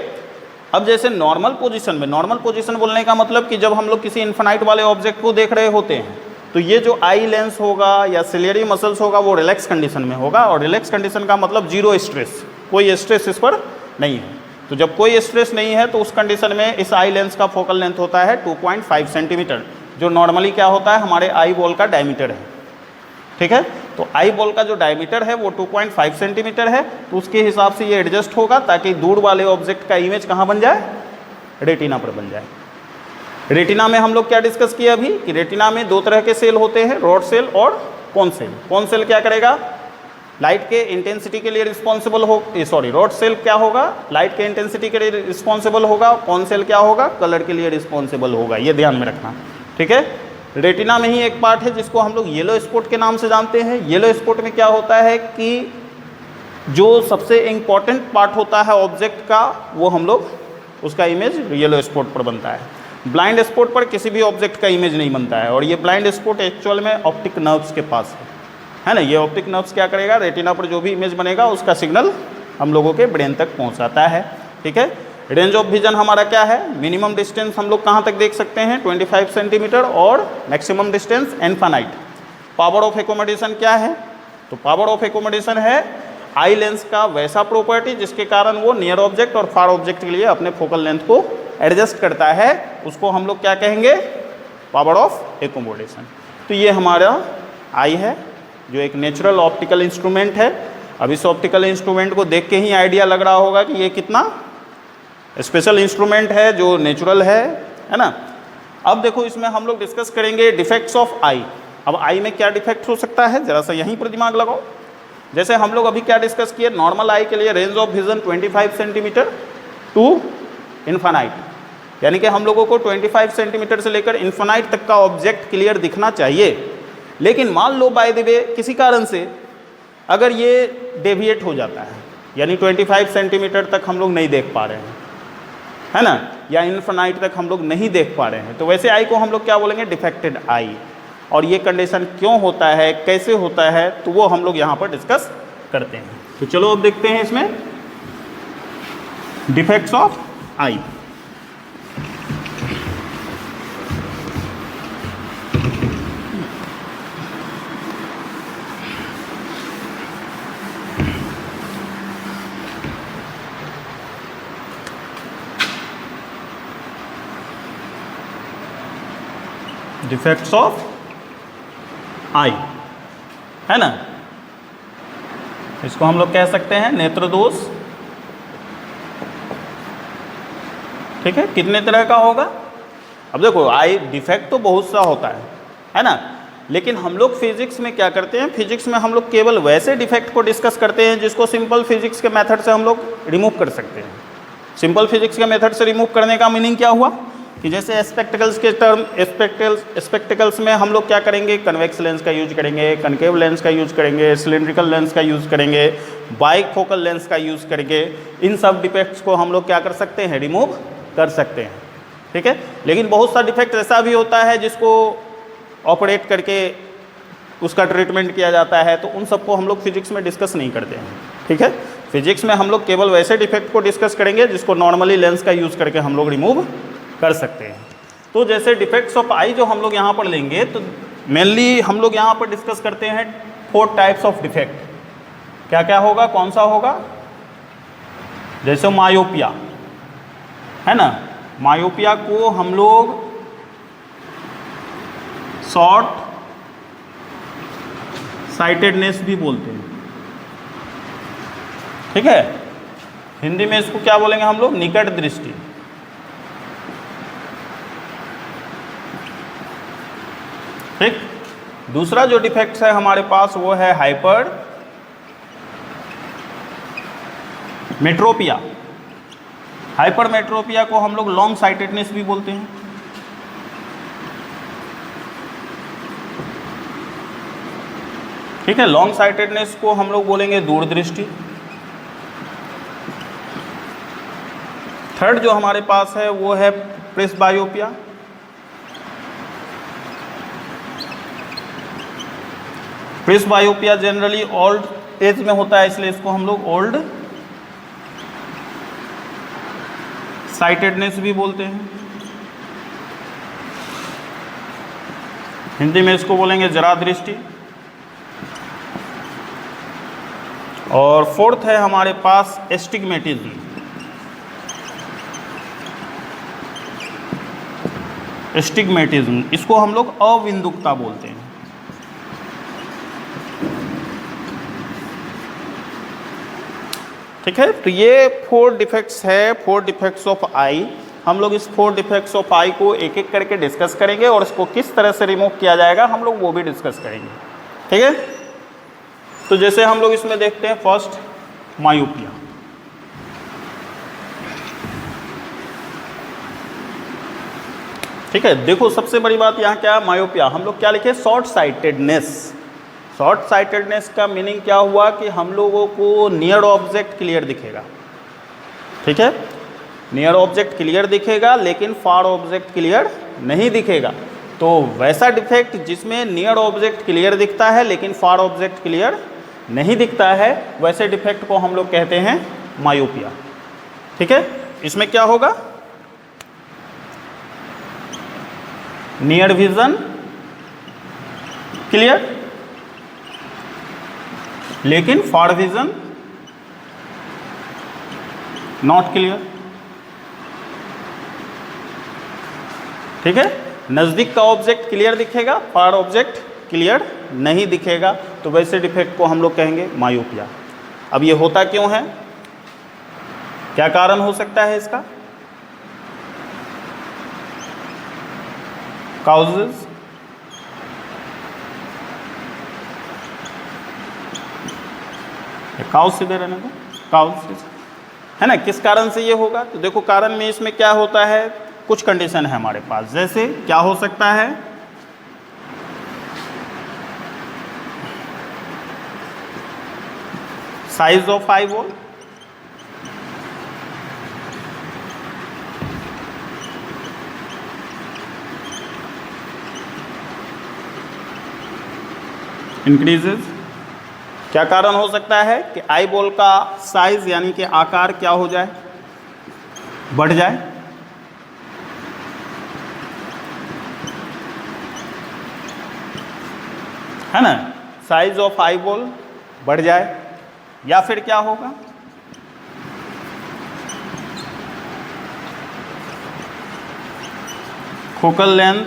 अब जैसे नॉर्मल पोजीशन में, नॉर्मल पोजीशन बोलने का मतलब कि जब हम लोग किसी इन्फिनाइट वाले ऑब्जेक्ट को देख रहे होते हैं तो ये जो आई लेंस होगा या सिलियरी मसल्स होगा वो रिलैक्स कंडीशन में होगा। और रिलैक्स कंडीशन का मतलब जीरो स्ट्रेस, कोई स्ट्रेस इस पर नहीं है। तो जब कोई स्ट्रेस नहीं है तो उस कंडीशन में इस आई लेंस का फोकल लेंथ होता है 2.5 सेंटीमीटर, जो नॉर्मली क्या होता है? हमारे आई बॉल का डायमीटर है। ठीक है, तो आई बॉल का जो डायमीटर है वो 2.5 सेंटीमीटर है, तो उसके हिसाब से ये एडजस्ट होगा ताकि दूर वाले ऑब्जेक्ट का इमेज कहाँ बन जाए? रेटिना पर बन जाए। रेटिना में हम लोग क्या डिस्कस किया अभी कि रेटिना में दो तरह के सेल होते हैं, रॉड सेल और कोन सेल। कोन सेल क्या करेगा? लाइट के इंटेंसिटी के लिए रिस्पॉन्सिबल हो, सॉरी, रॉड सेल क्या होगा? लाइट के इंटेंसिटी के लिए रिस्पॉन्सिबल होगा। कोन सेल क्या होगा? कलर के लिए रिस्पॉन्सिबल होगा। ये ध्यान में रखना। ठीक है, रेटिना में ही एक पार्ट है जिसको हम लोग येलो स्पॉट के नाम से जानते हैं। येलो स्पॉट में क्या होता है कि जो सबसे इम्पॉर्टेंट पार्ट होता है ऑब्जेक्ट का वो हम लोग उसका इमेज येलो स्पॉट पर बनता है। ब्लाइंड स्पॉट पर किसी भी ऑब्जेक्ट का इमेज नहीं बनता है। और ये ब्लाइंड स्पॉट एक्चुअल में ऑप्टिक नर्व्स के पास है ना। ये ऑप्टिक नर्व्स क्या करेगा? रेटिना पर जो भी इमेज बनेगा उसका सिग्नल हम लोगों के ब्रेन तक पहुंचाता है। ठीक है, रेंज ऑफ विजन हमारा क्या है? मिनिमम डिस्टेंस हम लोग कहाँ तक देख सकते हैं? 25 सेंटीमीटर और maximum distance infinite. Power of accommodation क्या है? तो पावर ऑफ एकोमोडेशन है आई लेंस का वैसा प्रॉपर्टी जिसके कारण वो नियर ऑब्जेक्ट और फार ऑब्जेक्ट के लिए अपने फोकल लेंथ को एडजस्ट करता है, उसको हम लोग क्या कहेंगे? Power of accommodation. तो ये हमारा आई है जो एक नेचुरल ऑप्टिकल इंस्ट्रूमेंट है। अब इस ऑप्टिकल इंस्ट्रूमेंट को देख के ही आइडिया लग रहा होगा कि ये कितना स्पेशल इंस्ट्रूमेंट है जो नेचुरल है ना। अब देखो इसमें हम लोग डिस्कस करेंगे डिफेक्ट्स ऑफ आई। अब आई में क्या डिफेक्ट हो सकता है, जरा सा यहीं पर दिमाग लगाओ। जैसे हम लोग अभी क्या डिस्कस किए, नॉर्मल आई के लिए range of vision 25 centimetre to infinite, यानी कि हम लोगों को 25 सेंटीमीटर से लेकर इन्फानाइट तक का ऑब्जेक्ट क्लियर दिखना चाहिए। लेकिन मान लो बाय द वे किसी कारण से अगर ये डेविएट हो जाता है, यानी 25 सेंटीमीटर तक हम लोग नहीं देख पा रहे हैं, है ना, या इन्फानाइट तक हम लोग नहीं देख पा रहे हैं, तो वैसे आई को हम लोग क्या बोलेंगे? डिफेक्टेड आई। और ये कंडीशन क्यों होता है, कैसे होता है, तो वो हम लोग यहाँ पर डिस्कस करते हैं। तो चलो अब देखते हैं इसमें defects of eye. Defects of eye, है ना, इसको हम लोग कह सकते हैं नेत्र दोष। ठीक है, कितने तरह का होगा? अब देखो आई डिफेक्ट तो बहुत सा होता है ना, लेकिन हम लोग फिजिक्स में क्या करते हैं? फिजिक्स में हम लोग केवल वैसे डिफेक्ट को डिस्कस करते हैं जिसको सिंपल फिजिक्स के मेथड से हम लोग रिमूव कर सकते हैं। सिंपल फिजिक्स के मेथड से रिमूव करने का मीनिंग क्या हुआ कि जैसे स्पेक्टिकल्स के टर्म, स्पेक्टिकल्स में हम लोग क्या करेंगे? कन्वेक्स लेंस का यूज करेंगे, कनकेव लेंस का यूज करेंगे, सिलिंड्रिकल लेंस का यूज करेंगे, बाइक फोकल लेंस का यूज करेंगे। इन सब डिफेक्ट्स को हम लोग क्या कर सकते हैं? रिमूव कर सकते हैं। ठीक है, लेकिन बहुत सा डिफेक्ट ऐसा भी होता है जिसको ऑपरेट करके उसका ट्रीटमेंट किया जाता है, तो उन सबको हम लोग फिजिक्स में डिस्कस नहीं करते हैं। ठीक है, फिजिक्स में हम लोग केवल वैसे डिफेक्ट को डिस्कस करेंगे जिसको नॉर्मली लेंस का यूज करके हम लोग रिमूव कर सकते हैं। तो जैसे डिफेक्ट्स ऑफ आई जो हम लोग यहाँ पर लेंगे, तो मेनली हम लोग यहाँ पर डिस्कस करते हैं 4 टाइप्स ऑफ डिफेक्ट। क्या क्या होगा, कौन सा होगा? जैसे मायोपिया, है ना, मायोपिया को हम लोग शॉर्ट साइटेडनेस भी बोलते हैं। ठीक है, हिंदी में इसको क्या बोलेंगे हम लोग? निकट दृष्टि। ठीक, दूसरा जो डिफेक्ट्स है हमारे पास वो है हाइपर मेट्रोपिया। हाइपर मेट्रोपिया को हम लोग लॉन्ग साइटेडनेस भी बोलते हैं। ठीक है, लॉन्ग साइटेडनेस को हम लोग बोलेंगे दूरदृष्टि। थर्ड जो हमारे पास है वो है presbyopia. Presbyopia generally old age में होता है, इसलिए इसको हम लोग ओल्ड साइटेडनेस भी बोलते हैं। हिंदी में इसको बोलेंगे जरा दृष्टि। और फोर्थ है हमारे पास एस्टिग्मेटिज्म। एस्टिग्मेटिज्म, इसको हम लोग अविंदुकता बोलते हैं। ठीक है, तो ये 4 डिफेक्ट्स है, 4 डिफेक्ट्स ऑफ आई। हम लोग इस 4 डिफेक्ट्स ऑफ आई को एक एक करके डिस्कस करेंगे और इसको किस तरह से रिमूव किया जाएगा हम लोग वो भी डिस्कस करेंगे। ठीक है, तो जैसे हम लोग इसमें देखते हैं, फर्स्ट मायोपिया। ठीक है, देखो सबसे बड़ी बात यहाँ क्या है, मायोपिया हम लोग क्या लिखे, शॉर्ट साइटेडनेस। शॉर्ट साइटेडनेस का मीनिंग क्या हुआ कि हम लोगों को नियर ऑब्जेक्ट क्लियर दिखेगा। ठीक है, नियर ऑब्जेक्ट क्लियर दिखेगा लेकिन फार ऑब्जेक्ट क्लियर नहीं दिखेगा। तो वैसा डिफेक्ट जिसमें नियर ऑब्जेक्ट क्लियर दिखता है लेकिन फार ऑब्जेक्ट क्लियर नहीं दिखता है, वैसे डिफेक्ट को हम लोग कहते हैं मायोपिया। ठीक है, इसमें क्या होगा, नियर विजन क्लियर लेकिन फार विजन नॉट क्लियर। ठीक है, नज़दीक का ऑब्जेक्ट क्लियर दिखेगा, फार ऑब्जेक्ट क्लियर नहीं दिखेगा, तो वैसे डिफेक्ट को हम लोग कहेंगे मायोपिया। अब ये होता क्यों है, क्या कारण हो सकता है इसका, काउजेस। काउज सीधे रहने को, काउज है ना, किस कारण से ये होगा, तो देखो कारण में इसमें क्या होता है, कुछ कंडीशन है हमारे पास। जैसे क्या हो सकता है, size of eye ball, increases. क्या कारण हो सकता है कि आई बॉल का साइज यानी कि आकार क्या हो जाए, बढ़ जाए। है ना, साइज ऑफ आई बॉल बढ़ जाए। या फिर क्या होगा, फोकल लेंथ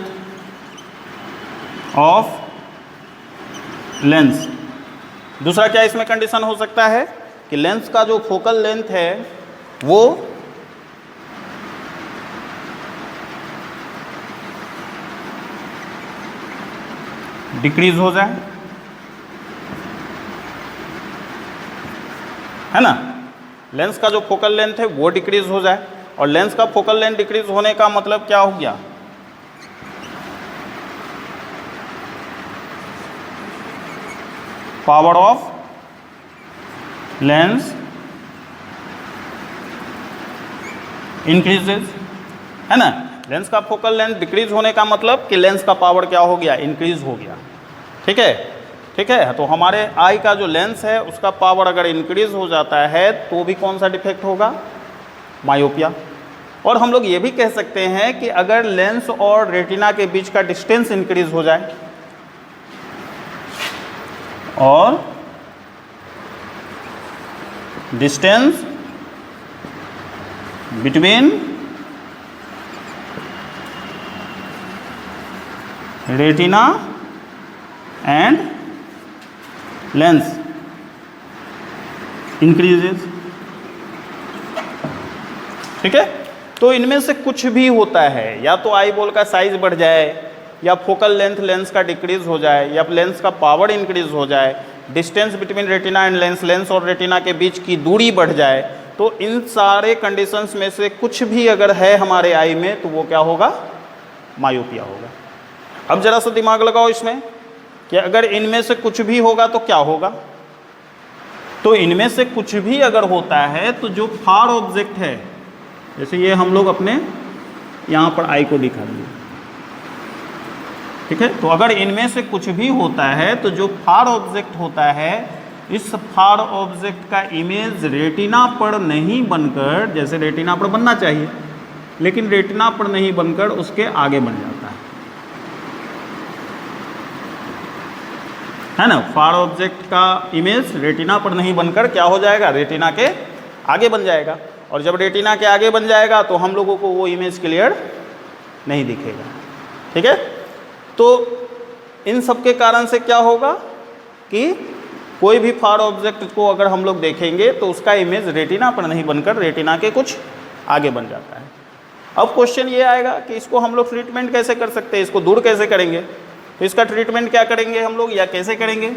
ऑफ लेंस। दूसरा क्या इसमें कंडीशन हो सकता है कि लेंस का जो फोकल लेंथ है वो डिक्रीज हो जाए, है ना, लेंस का जो फोकल लेंथ है वो डिक्रीज हो जाए। और लेंस का फोकल लेंथ डिक्रीज होने का मतलब क्या हो गया, पावर ऑफ लेंस इंक्रीजेज, है ना। लेंस का फोकल लेंथ डिक्रीज होने का मतलब कि लेंस का पावर क्या हो गया, इंक्रीज हो गया। ठीक है, ठीक है, तो हमारे आई का जो लेंस है उसका पावर अगर इंक्रीज हो जाता है तो भी कौन सा डिफेक्ट होगा, मायोपिया। और हम लोग ये भी कह सकते हैं कि अगर लेंस और रेटिना के बीच का डिस्टेंस इंक्रीज हो जाए और distance between retina and lens increases. ठीक है, तो इनमें से कुछ भी होता है, या तो आई बॉल का साइज बढ़ जाए, या फोकल लेंथ लेंस का डिक्रीज हो जाए, या लेंस का पावर इंक्रीज हो जाए, distance between retina and lens, lens और रेटिना के बीच की दूरी बढ़ जाए, तो इन सारे कंडीशंस में से कुछ भी अगर है हमारे आई में तो वो क्या होगा, मायोपिया होगा। अब जरा सा दिमाग लगाओ इसमें कि अगर इनमें से कुछ भी होगा तो क्या होगा। तो इनमें से कुछ भी अगर होता है तो जो फार ऑब्जेक्ट है, जैसे ये हम लोग अपने यहाँ पर आई को दिखा दिए, ठीक है, तो अगर इनमें से कुछ भी होता है तो जो फार ऑब्जेक्ट होता है, इस फार ऑब्जेक्ट का इमेज रेटिना पर नहीं बनकर, जैसे रेटिना पर बनना चाहिए लेकिन रेटिना पर नहीं बनकर उसके आगे बन जाता है ना। फार ऑब्जेक्ट का इमेज रेटिना पर नहीं बनकर क्या हो जाएगा, रेटिना के आगे बन जाएगा, और जब रेटिना के आगे बन जाएगा तो हम लोगों को वो इमेज क्लियर नहीं दिखेगा, ठीक है। तो इन सब के कारण से क्या होगा कि कोई भी फार ऑब्जेक्ट को अगर हम लोग देखेंगे तो उसका इमेज रेटिना पर नहीं बनकर रेटिना के कुछ आगे बन जाता है। अब क्वेश्चन ये आएगा कि इसको हम लोग ट्रीटमेंट कैसे कर सकते हैं, इसको दूर कैसे करेंगे। तो इसका ट्रीटमेंट क्या करेंगे हम लोग, या कैसे करेंगे।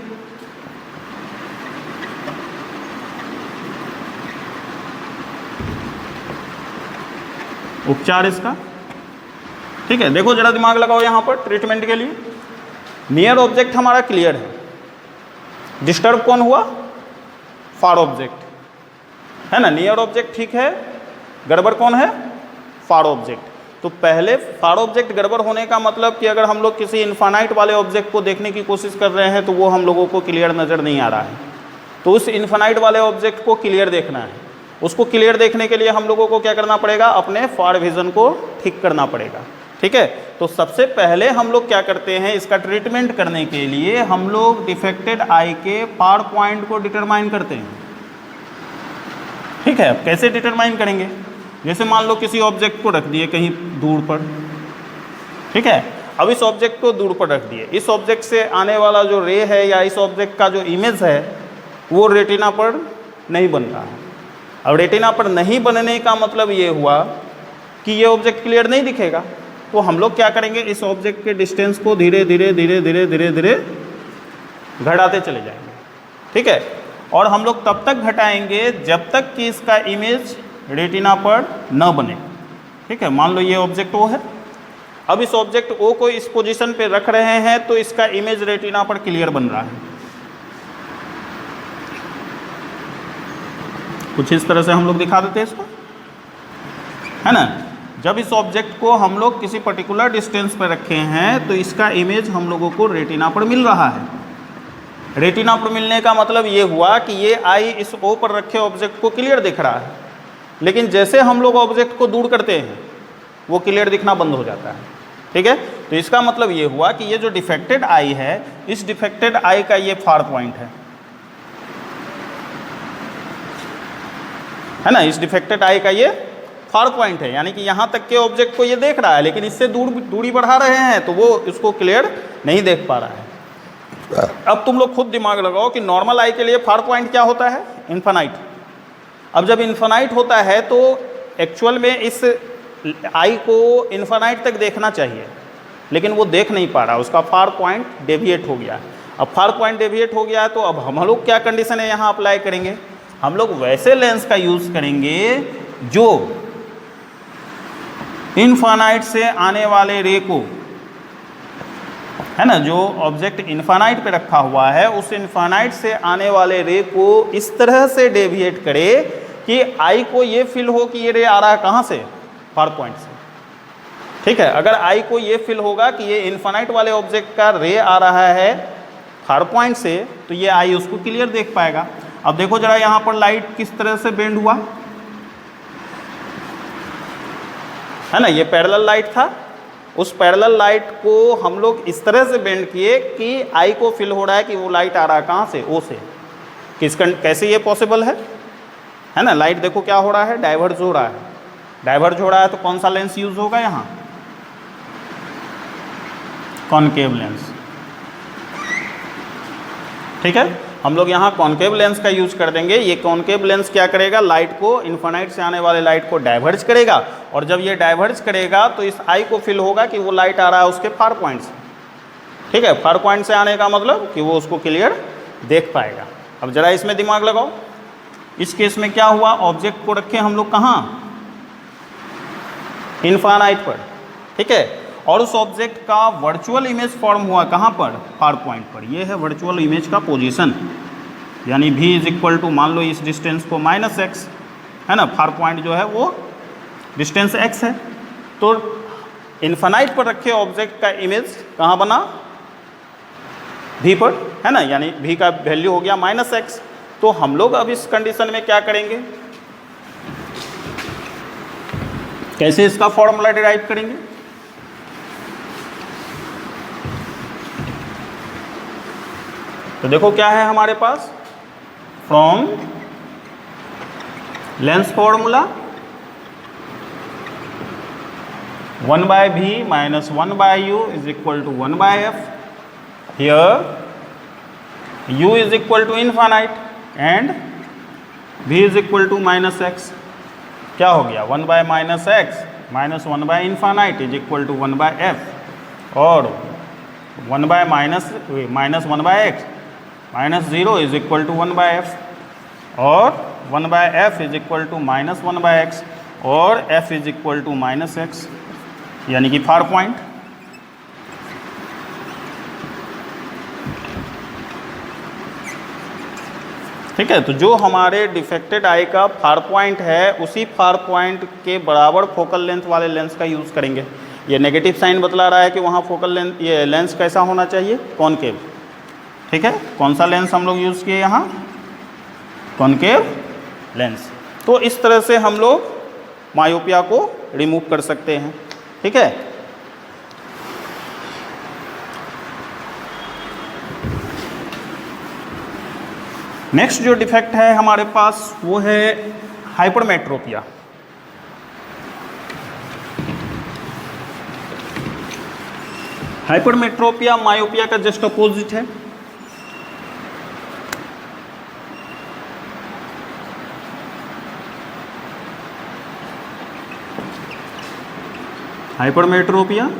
उपचार इसका, ठीक है। देखो जरा दिमाग लगाओ यहाँ पर ट्रीटमेंट के लिए। नियर ऑब्जेक्ट हमारा क्लियर है, डिस्टर्ब कौन हुआ, फार ऑब्जेक्ट, है ना। नियर ऑब्जेक्ट ठीक है, गड़बड़ कौन है, फार ऑब्जेक्ट। तो पहले फार ऑब्जेक्ट गड़बड़ होने का मतलब कि अगर हम लोग किसी इन्फानाइट वाले ऑब्जेक्ट को देखने की कोशिश कर रहे हैं तो वो हम लोगों को क्लियर नज़र नहीं आ रहा है, तो उस इन्फानाइट वाले ऑब्जेक्ट को क्लियर देखना है। उसको क्लियर देखने के लिए हम लोगों को क्या करना पड़ेगा, अपने फार विजन को ठीक करना पड़ेगा, ठीक है। तो सबसे पहले हम लोग क्या करते हैं, इसका ट्रीटमेंट करने के लिए हम लोग डिफेक्टेड आई के फार पॉइंट को डिटरमाइन करते हैं, ठीक है। अब कैसे डिटरमाइन करेंगे, जैसे मान लो किसी ऑब्जेक्ट को रख दिए कहीं दूर पर, ठीक है। अब इस ऑब्जेक्ट को दूर पर रख दिए, इस ऑब्जेक्ट से आने वाला जो रे है या इस ऑब्जेक्ट का जो इमेज है वो रेटिना पर नहीं बन रहा है। अब रेटिना पर नहीं बनने का मतलब ये हुआ कि ये ऑब्जेक्ट क्लियर नहीं दिखेगा। तो हम लोग क्या करेंगे, इस ऑब्जेक्ट के डिस्टेंस को धीरे धीरे धीरे धीरे धीरे धीरे घटाते चले जाएंगे, ठीक है। और हम लोग तब तक घटाएंगे जब तक कि इसका इमेज रेटिना पर न बने, ठीक है। मान लो ये ऑब्जेक्ट ओ है, अब इस ऑब्जेक्ट ओ को इस पोजीशन पे रख रहे हैं तो इसका इमेज रेटिना पर क्लियर बन रहा है। कुछ इस तरह से हम लोग दिखा देते हैं इसको, है ना। जब इस ऑब्जेक्ट को हम लोग किसी पर्टिकुलर डिस्टेंस पर रखे हैं तो इसका इमेज हम लोगों को रेटिना पर मिल रहा है। रेटिना पर मिलने का मतलब ये हुआ कि ये आई इस ओ पर रखे ऑब्जेक्ट को क्लियर दिख रहा है, लेकिन जैसे हम लोग ऑब्जेक्ट को दूर करते हैं वो क्लियर दिखना बंद हो जाता है, ठीक है। तो इसका मतलब ये हुआ कि ये जो डिफेक्टेड आई है, इस डिफेक्टेड आई का ये फार पॉइंट है ना, इस डिफेक्टेड आई का ये फार पॉइंट है, यानी कि यहाँ तक के ऑब्जेक्ट को ये देख रहा है लेकिन इससे दूरी बढ़ा रहे हैं तो वो इसको क्लियर नहीं देख पा रहा है। अब तुम लोग खुद दिमाग लगाओ कि नॉर्मल आई के लिए फार पॉइंट क्या होता है, इन्फानाइट। अब जब इन्फानाइट होता है तो एक्चुअल में इस आई को इन्फानाइट तक देखना चाहिए लेकिन वो देख नहीं पा रहा, उसका फार पॉइंट डेविएट हो गया। अब फार पॉइंट डेविएट हो गया है तो अब हम लोग क्या कंडीशन है यहाँ अप्लाई करेंगे, हम लोग वैसे लेंस का यूज़ करेंगे जो इन्फानाइट से आने वाले रे को, है ना, जो ऑब्जेक्ट इन्फानाइट पे रखा हुआ है उस इन्फानाइट से आने वाले रे को इस तरह से डेविएट करे कि आई को ये फील हो कि ये रे आ रहा है कहाँ से, फार पॉइंट से, ठीक है। अगर आई को ये फील होगा कि ये इन्फानाइट वाले ऑब्जेक्ट का रे आ रहा है फार पॉइंट से तो ये आई उसको क्लियर देख पाएगा। अब देखो जरा यहाँ पर लाइट किस तरह से बेंड हुआ, है ना, ये पैरेलल लाइट था, उस पैरेलल लाइट को हम लोग इस तरह से बेंड किए कि आई को फील हो रहा है कि वो लाइट आ रहा है कहाँ से, ओ से। कैसे ये पॉसिबल है ना। लाइट देखो क्या हो रहा है, डाइवर्ज हो रहा है, डाइवर्ज हो रहा है तो कौन सा लेंस यूज होगा यहाँ, कॉनकेव लेंस, ठीक है। हम लोग यहाँ कॉनकेव लेंस का यूज कर देंगे। ये कॉनकेव लेंस क्या करेगा, लाइट को इन्फानाइट से आने वाले लाइट को डाइवर्ज करेगा, और जब ये डाइवर्ज करेगा तो इस आई को फील होगा कि वो लाइट आ रहा है उसके फार पॉइंट से, ठीक है, फार पॉइंट से आने का मतलब कि वो उसको क्लियर देख पाएगा। अब जरा इसमें दिमाग लगाओ, इस केस में क्या हुआ, ऑब्जेक्ट को रखे हम लोग कहाँ, इनफाइनाइट पर, ठीक है, और उस ऑब्जेक्ट का वर्चुअल इमेज फॉर्म हुआ कहाँ पर, फार पॉइंट पर। ये है वर्चुअल इमेज का पोजीशन, यानी v इज इक्वल टू, मान लो इस डिस्टेंस को -x है ना, फार पॉइंट जो है वो डिस्टेंस x है, तो इनफाइनाइट पर रखे ऑब्जेक्ट का इमेज कहाँ बना, v पर, है ना, यानी v का वैल्यू हो गया -x। तो हम लोग अब इस कंडीशन में क्या करेंगे, कैसे इसका फॉर्मूला डिराइव करेंगे। तो देखो क्या है हमारे पास, from lens formula 1/v - 1/u is equal to 1/f, here u is equal to infinite and v is equal to -x। क्या हो गया, 1/-x - 1/इनफाइनाइट is equal to 1/f, और 1/-1/x -0 is equal to 1/f, और 1/f is equal to -1/x, और f is equal to -x, यानी कि far point. ठीक है, तो जो हमारे डिफेक्टेड आई का फार पॉइंट है, उसी फार पॉइंट के बराबर फोकल लेंथ वाले लेंस का यूज़ करेंगे। ये नेगेटिव साइन बतला रहा है कि वहाँ फोकल लेंथ, ये लेंस कैसा होना चाहिए, कॉनकेव। ठीक है, कौन सा लेंस हम लोग यूज़ किए यहाँ, कॉनकेव लेंस। तो इस तरह से हम लोग मायोपिया को रिमूव कर सकते हैं। ठीक है, नेक्स्ट जो डिफेक्ट है हमारे पास वो है हाइपरमेट्रोपिया। हाइपरमेट्रोपिया मायोपिया का जस्ट अपोजिट है। हाइपरमेट्रोपिया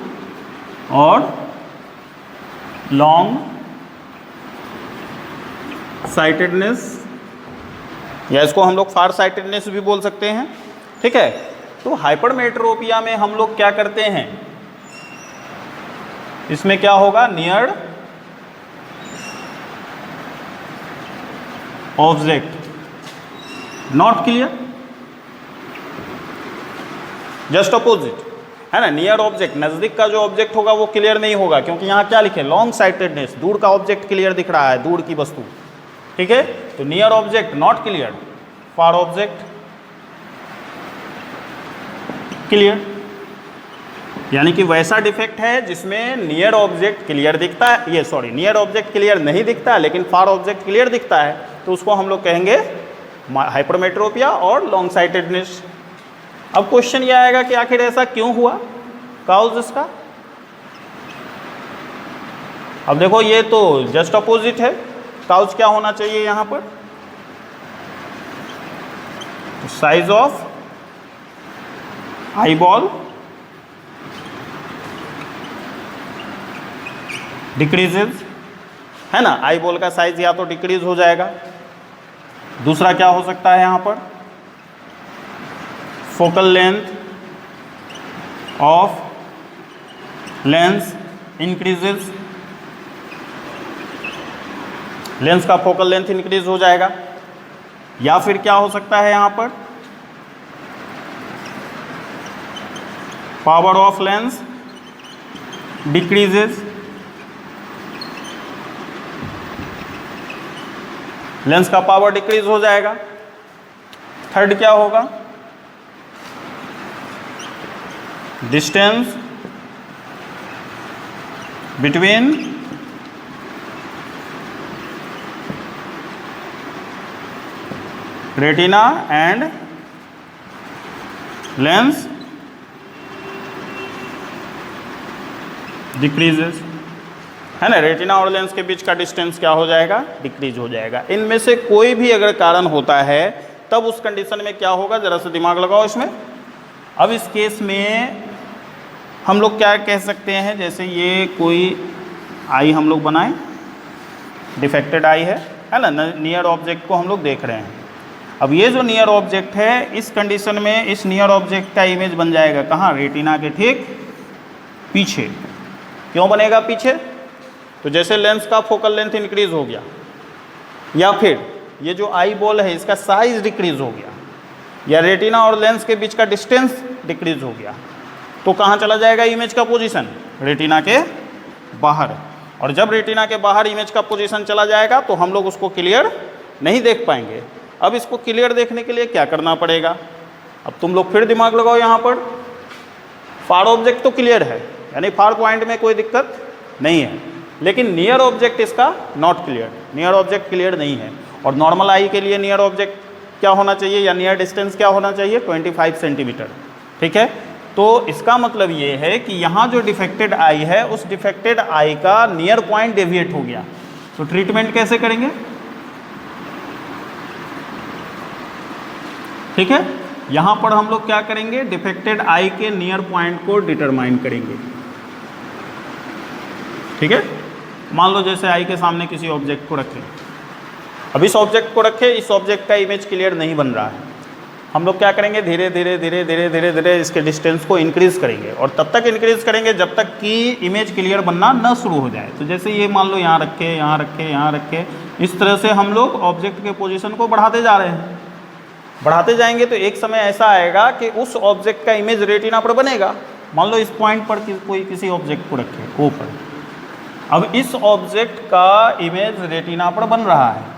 और लॉन्ग साइटेडनेस, या इसको हम लोग फार साइटेडनेस भी बोल सकते हैं। ठीक है, तो हाइपरमेट्रोपिया में हम लोग क्या करते हैं, इसमें क्या होगा, near object not clear, just opposite है ना, नियर ऑब्जेक्ट, नजदीक का जो ऑब्जेक्ट होगा वो क्लियर नहीं होगा, क्योंकि यहाँ क्या लिखे, लॉन्ग साइटेडनेस, दूर का ऑब्जेक्ट क्लियर दिख रहा है, दूर की वस्तु। ठीक है, तो near object not clear, far object clear, यानी कि वैसा डिफेक्ट है जिसमें नियर ऑब्जेक्ट क्लियर दिखता है, ये सॉरी नियर ऑब्जेक्ट क्लियर नहीं दिखता है लेकिन फार ऑब्जेक्ट क्लियर दिखता है, तो उसको हम लोग कहेंगे हाइपरमेट्रोपिया और लॉन्ग साइटेडनेस। अब क्वेश्चन ये आएगा कि आखिर ऐसा क्यों हुआ, काउज इसका। अब देखो ये तो जस्ट अपोजिट है, काउज क्या होना चाहिए यहाँ पर, साइज ऑफ आईबॉल डिक्रीजेज, है ना, आईबॉल का साइज या तो डिक्रीज हो जाएगा। दूसरा क्या हो सकता है यहाँ पर, focal length of lens increases, lens का फोकल लेंथ इंक्रीज हो जाएगा। या फिर क्या हो सकता है यहाँ पर, power of lens decreases, lens का पावर डिक्रीज हो जाएगा। थर्ड क्या होगा, distance between retina and lens decreases, है ना, रेटिना और लेंस के बीच का डिस्टेंस क्या हो जाएगा, डिक्रीज हो जाएगा। इनमें से कोई भी अगर कारण होता है तब उस कंडीशन में क्या होगा, जरा सा दिमाग लगाओ इसमें। अब इस केस में हम लोग क्या कह सकते हैं, जैसे ये कोई आई हम लोग बनाएं, डिफेक्टेड आई है ना, नियर ऑब्जेक्ट को हम लोग देख रहे हैं। अब ये जो नियर ऑब्जेक्ट है, इस कंडीशन में इस नियर ऑब्जेक्ट का इमेज बन जाएगा कहाँ, रेटिना के ठीक पीछे। क्यों बनेगा पीछे? तो जैसे लेंस का फोकल लेंथ इंक्रीज हो गया, या फिर ये जो आई बॉल है इसका साइज डिक्रीज हो गया, या रेटिना और लेंस के बीच का डिस्टेंस डिक्रीज हो गया, तो कहाँ चला जाएगा इमेज का पोजीशन, रेटिना के बाहर। और जब रेटिना के बाहर इमेज का पोजीशन चला जाएगा तो हम लोग उसको क्लियर नहीं देख पाएंगे। अब इसको क्लियर देखने के लिए क्या करना पड़ेगा? अब तुम लोग फिर दिमाग लगाओ यहाँ पर। फार ऑब्जेक्ट तो क्लियर है, यानी फार पॉइंट में कोई दिक्कत नहीं है, लेकिन नियर ऑब्जेक्ट इसका not clear, near object clear नहीं है। और नॉर्मल आई के लिए नियर ऑब्जेक्ट क्या होना चाहिए, या नियर डिस्टेंस क्या होना चाहिए, 25 सेंटीमीटर। ठीक है, तो इसका मतलब ये है कि यहाँ जो डिफेक्टेड आई है, उस डिफेक्टेड आई का नियर पॉइंट डेविएट हो गया। तो ट्रीटमेंट कैसे करेंगे? ठीक है, यहाँ पर हम लोग क्या करेंगे, डिफेक्टेड आई के नियर पॉइंट को डिटरमाइन करेंगे। ठीक है, मान लो जैसे आई के सामने किसी ऑब्जेक्ट को रखें, अब इस ऑब्जेक्ट को रखे, इस ऑब्जेक्ट का इमेज क्लियर नहीं बन रहा है, हम लोग क्या करेंगे, धीरे धीरे धीरे धीरे धीरे धीरे इसके डिस्टेंस को इंक्रीज़ करेंगे, और तब तक इंक्रीज़ करेंगे जब तक कि इमेज क्लियर बनना न शुरू हो जाए। तो जैसे ये मान लो यहाँ रखे, यहाँ रखे, यहाँ रखे, इस तरह से हम लोग ऑब्जेक्ट के पोजीशन को बढ़ाते जा रहे हैं। बढ़ाते जाएंगे तो एक समय ऐसा आएगा कि उस ऑब्जेक्ट का इमेज रेटिना पर बनेगा। मान लो इस पॉइंट पर कोई किसी ऑब्जेक्ट को रखे, ओ पर, अब इस ऑब्जेक्ट का इमेज रेटिना पर बन रहा है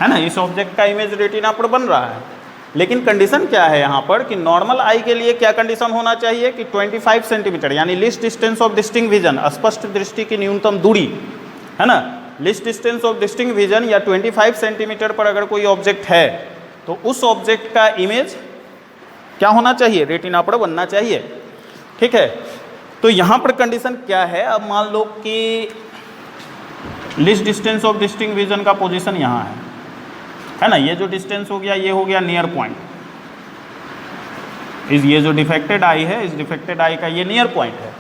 ना, इस ऑब्जेक्ट का इमेज रेटिना पर बन रहा है। लेकिन कंडीशन क्या है यहाँ पर कि नॉर्मल आई के लिए क्या कंडीशन होना चाहिए कि 25 सेंटीमीटर, यानी least distance of distinct vision, स्पष्ट दृष्टि की न्यूनतम दूरी, है ना, least distance of distinct vision या 25 सेंटीमीटर पर अगर कोई ऑब्जेक्ट है तो उस ऑब्जेक्ट का इमेज क्या होना चाहिए, रेटिना पर बनना चाहिए। ठीक है, तो यहाँ पर कंडीशन क्या है, अब मान लो कि least distance of distinct vision का पोजीशन यहाँ है ना, ये जो डिस्टेंस हो गया ये हो गया नियर पॉइंट, ये जो डिफेक्टेड आई है, इस डिफेक्टेड आई का ये नियर पॉइंट है।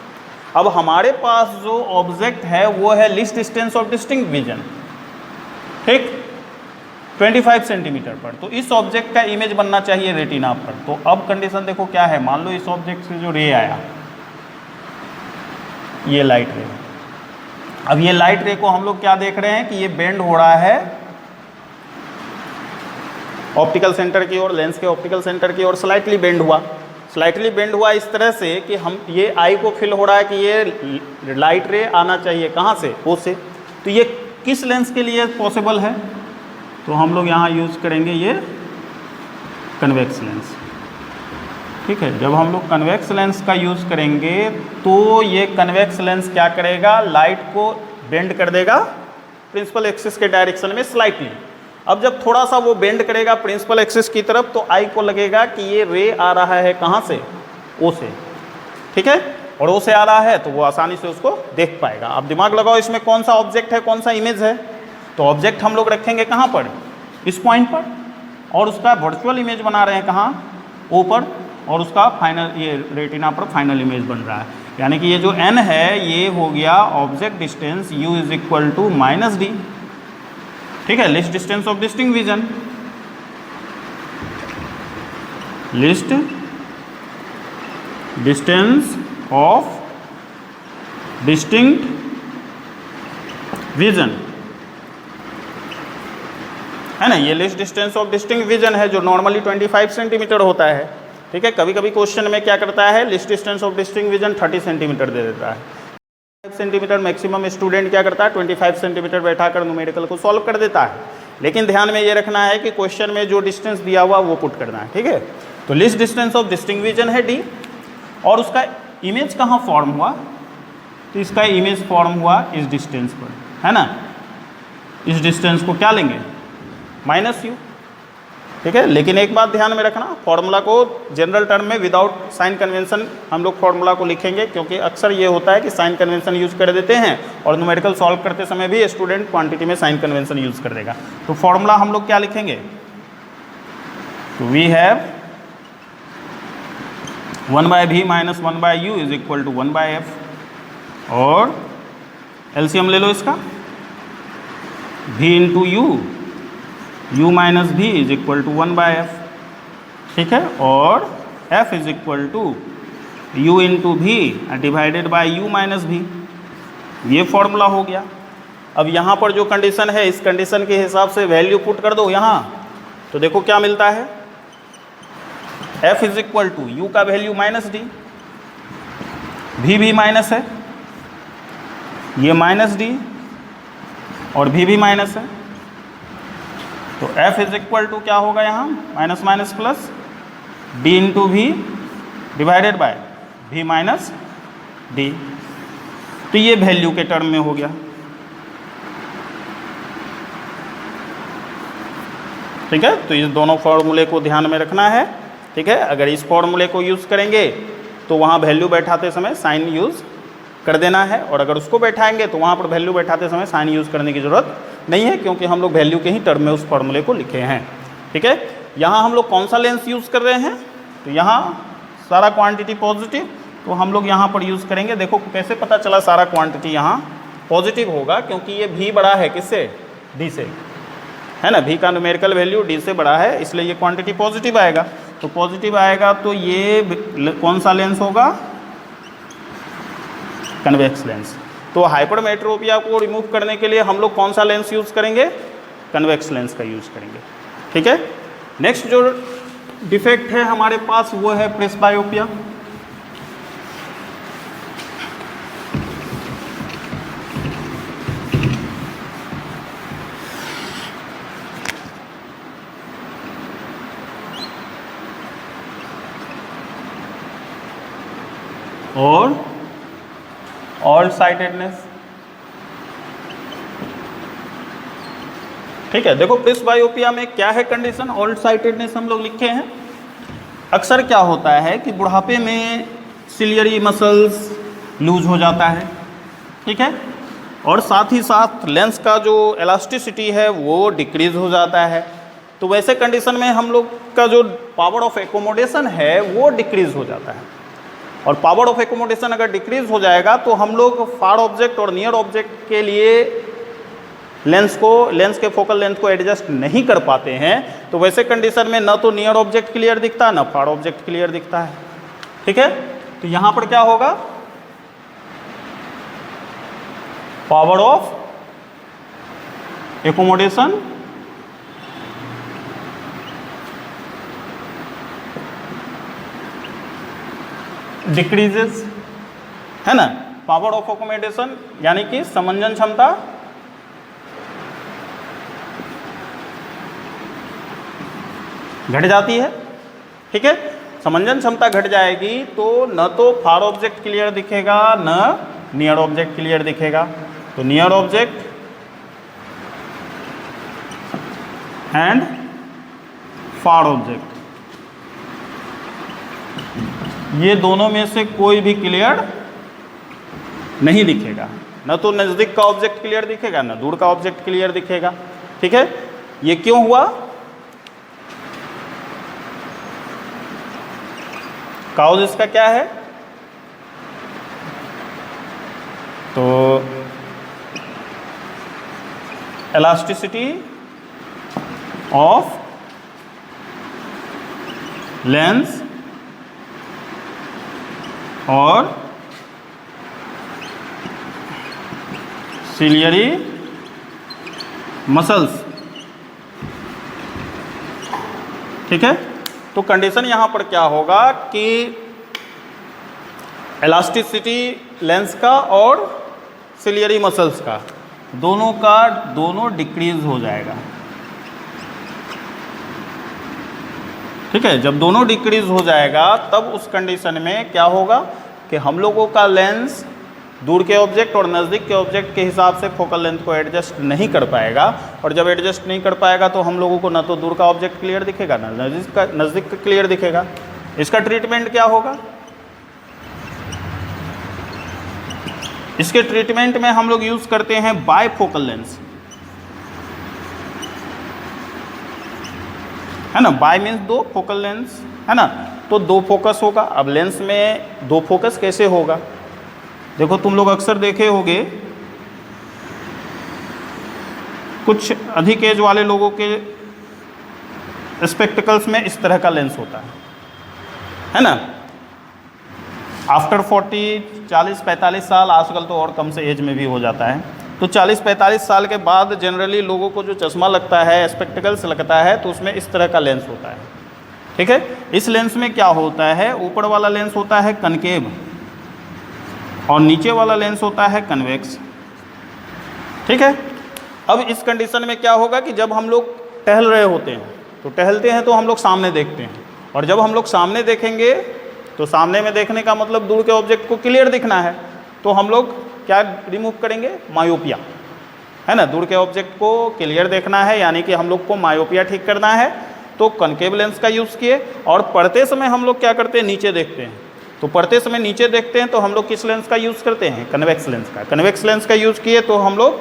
अब हमारे पास जो ऑब्जेक्ट है वो है least distance of distinct vision, ठीक, 25 सेंटीमीटर पर, तो इस ऑब्जेक्ट का इमेज बनना चाहिए रेटिना पर। तो अब कंडीशन देखो क्या है, मान लो इस ऑब्जेक्ट से जो रे आया, ये लाइट रे, अब ये लाइट रे को हम लोग क्या देख रहे हैं कि ये बेंड हो रहा है ऑप्टिकल सेंटर की ओर, लेंस के ऑप्टिकल सेंटर की ओर स्लाइटली बेंड हुआ, स्लाइटली बेंड हुआ इस तरह से कि हम ये आई को फील हो रहा है कि ये लाइट रे आना चाहिए कहाँ से, ओ से। तो ये किस लेंस के लिए पॉसिबल है, तो हम लोग यहाँ यूज़ करेंगे ये कन्वेक्स लेंस। ठीक है, जब हम लोग कन्वेक्स लेंस का यूज़ करेंगे तो ये कन्वेक्स लेंस क्या करेगा, लाइट को बेंड कर देगा प्रिंसिपल एक्सिस के डायरेक्शन में स्लाइटली। अब जब थोड़ा सा वो बेंड करेगा प्रिंसिपल एक्सिस की तरफ तो आई को लगेगा कि ये रे आ रहा है कहाँ से, ओ से। ठीक है, और ओ से आ रहा है तो वो आसानी से उसको देख पाएगा। अब दिमाग लगाओ इसमें कौन सा ऑब्जेक्ट है, कौन सा इमेज है, तो ऑब्जेक्ट हम लोग रखेंगे कहाँ पर, इस पॉइंट पर, और उसका वर्चुअल इमेज बना रहे हैं कहाँ, ओ पर, और उसका फाइनल ये रेटिना पर फाइनल इमेज बन रहा है। यानी कि ये जो n है ये हो गया object distance u is equal to -d। ठीक है, least distance of distinct vision, least distance of distinct vision, है ना, ये least distance of distinct vision है जो नॉर्मली 25 सेंटीमीटर होता है। ठीक है, कभी कभी क्वेश्चन में क्या करता है, least distance of distinct vision 30 centimetre दे देता है। 5 सेंटीमीटर मैक्सिमम स्टूडेंट क्या करता है, 25 सेंटीमीटर बैठाकर न्यूमेरिकल को सॉल्व कर देता है। लेकिन ध्यान में ये रखना है कि क्वेश्चन में जो डिस्टेंस दिया हुआ वो पुट करना है। ठीक है, तो list distance of distinct vision है d, और उसका इमेज कहाँ फॉर्म हुआ, तो इसका इमेज फॉर्म हुआ इस डिस्टेंस पर, है ना, इस डिस्टेंस को क्या लेंगे, -u। ठीक है, लेकिन एक बात ध्यान में रखना, फॉर्मूला को जनरल टर्म में विदाउट साइन कन्वेंशन हम लोग फॉर्मूला को लिखेंगे, क्योंकि अक्सर ये होता है कि साइन कन्वेंशन यूज़ कर देते हैं और न्यूमेरिकल सॉल्व करते समय भी स्टूडेंट क्वांटिटी में साइन कन्वेंशन यूज़ कर देगा। तो फॉर्मूला हम लोग क्या लिखेंगे, तो we have 1/v minus 1/u is equal to 1/f और एलसीएम ले लो इसका, v into u minus v is equal to 1/f, ठीक है, और f is equal to u into v divided by u minus v, ये formula हो गया। अब यहाँ पर जो कंडीशन है इस कंडीशन के हिसाब से वैल्यू पुट कर दो यहाँ, तो देखो क्या मिलता है, f is equal to u का वैल्यू माइनस d, v भी माइनस है, ये माइनस d और v भी माइनस है, तो f इज इक्वल टू क्या होगा यहाँ, minus minus plus d into v divided by v minus d, तो ये वैल्यू के टर्म में हो गया। ठीक है, तो इस दोनों फॉर्मूले को ध्यान में रखना है। ठीक है, अगर इस फॉर्मूले को यूज़ करेंगे तो वहाँ वैल्यू बैठाते समय साइन यूज़ कर देना है, और अगर उसको बैठाएंगे तो वहाँ पर वैल्यू बैठाते समय साइन यूज़ करने की ज़रूरत नहीं है, क्योंकि हम लोग वैल्यू के ही टर्म में उस फॉर्मूले को लिखे हैं। ठीक है, यहाँ हम लोग कौन सा लेंस यूज़ कर रहे हैं, तो यहाँ सारा क्वांटिटी पॉजिटिव, तो हम लोग यहाँ पर यूज़ करेंगे। देखो कैसे पता चला सारा क्वांटिटी यहाँ पॉजिटिव होगा, क्योंकि ये v बड़ा है किससे, d से, है ना, v का न्यूमेरिकल वैल्यू d से बड़ा है, इसलिए ये क्वांटिटी पॉजिटिव आएगा। तो पॉजिटिव आएगा तो ये कौन सा लेंस होगा, कन्वेक्स लेंस। तो हाइपरमेट्रोपिया को रिमूव करने के लिए हम लोग कौन सा लेंस यूज़ करेंगे, कन्वेक्स लेंस का यूज़ करेंगे। ठीक है, नेक्स्ट जो डिफेक्ट है हमारे पास वो है प्रेसबायोपिया। और ऑल साइटेडनेस। ठीक है, देखो प्रेसबायोपिया में क्या है कंडीशन, ऑल साइटेडनेस हम लोग लिखे हैं। अक्सर क्या होता है कि बुढ़ापे में सिलियरी मसल्स लूज हो जाता है, ठीक है, और साथ ही साथ लेंस का जो इलास्टिसिटी है वो डिक्रीज हो जाता है। तो वैसे कंडीशन में हम लोग का जो पावर ऑफ एकोमोडेशन है वो डिक्रीज हो जाता है, और पावर ऑफ एकोमोडेशन अगर डिक्रीज हो जाएगा तो हम लोग फार ऑब्जेक्ट और नियर ऑब्जेक्ट के लिए लेंस के फोकल लेंथ को एडजस्ट नहीं कर पाते हैं। तो वैसे कंडीशन में ना तो नियर ऑब्जेक्ट क्लियर दिखता है ना फार ऑब्जेक्ट क्लियर दिखता है। ठीक है, तो यहाँ पर क्या होगा, पावर ऑफ एकोमोडेशन डिक्रीजेस, है ना, पावर ऑफ एकोमोडेशन यानी कि समंजन क्षमता घट जाती है। ठीक है, समंजन क्षमता घट जाएगी तो न तो फार ऑब्जेक्ट क्लियर दिखेगा न नियर ऑब्जेक्ट क्लियर दिखेगा। तो near object and far object ये दोनों में से कोई भी क्लियर नहीं दिखेगा, न तो नज़दीक का ऑब्जेक्ट क्लियर दिखेगा न दूर का ऑब्जेक्ट क्लियर दिखेगा। ठीक है, ये क्यों हुआ, काउज इसका क्या है, तो इलास्टिसिटी ऑफ लेंस और सिलियरी मसल्स। ठीक है, तो कंडीशन यहाँ पर क्या होगा कि इलास्टिसिटी लेंस का और सिलियरी मसल्स का दोनों डिक्रीज हो जाएगा। ठीक है, जब दोनों डिक्रीज हो जाएगा तब उस कंडीशन में क्या होगा कि हम लोगों का लेंस दूर के ऑब्जेक्ट और नज़दीक के ऑब्जेक्ट के हिसाब से फोकल लेंथ को एडजस्ट नहीं कर पाएगा, और जब एडजस्ट नहीं कर पाएगा तो हम लोगों को ना तो दूर का ऑब्जेक्ट क्लियर दिखेगा ना नज़दीक का क्लियर दिखेगा। इसका ट्रीटमेंट क्या होगा, इसके ट्रीटमेंट में हम लोग यूज़ करते हैं बायफोकल लेंस। है ना, बाई मीन्स दो, फोकल लेंस, है ना, तो दो फोकस होगा। अब लेंस में दो फोकस कैसे होगा, देखो तुम लोग अक्सर देखे होंगे कुछ अधिक एज वाले लोगों के स्पेक्टिकल्स में इस तरह का लेंस होता है ना। आफ्टर 40, 40, 45 साल, आजकल तो और कम से एज में भी हो जाता है, तो 40-45 साल के बाद जनरली लोगों को जो चश्मा लगता है, स्पेक्टिकल्स लगता है, तो उसमें इस तरह का लेंस होता है। ठीक है, इस लेंस में क्या होता है, ऊपर वाला लेंस होता है कनकेव और नीचे वाला लेंस होता है कन्वेक्स। ठीक है, अब इस कंडीशन में क्या होगा कि जब हम लोग टहल रहे होते हैं, तो टहलते हैं तो हम लोग सामने देखते हैं, और जब हम लोग सामने देखेंगे तो सामने में देखने का मतलब दूर के ऑब्जेक्ट को क्लियर दिखना है, तो हम लोग क्या रिमूव करेंगे, मायोपिया, है ना, दूर के ऑब्जेक्ट को क्लियर देखना है, यानी कि हम लोग को मायोपिया ठीक करना है, तो कनकेव लेंस का यूज़ किए। और पढ़ते समय हम लोग क्या करते हैं, नीचे देखते हैं, तो पढ़ते समय नीचे देखते हैं तो हम लोग किस लेंस का यूज़ करते हैं, कन्वेक्स लेंस का। कन्वेक्स लेंस का यूज़ किए तो हम लोग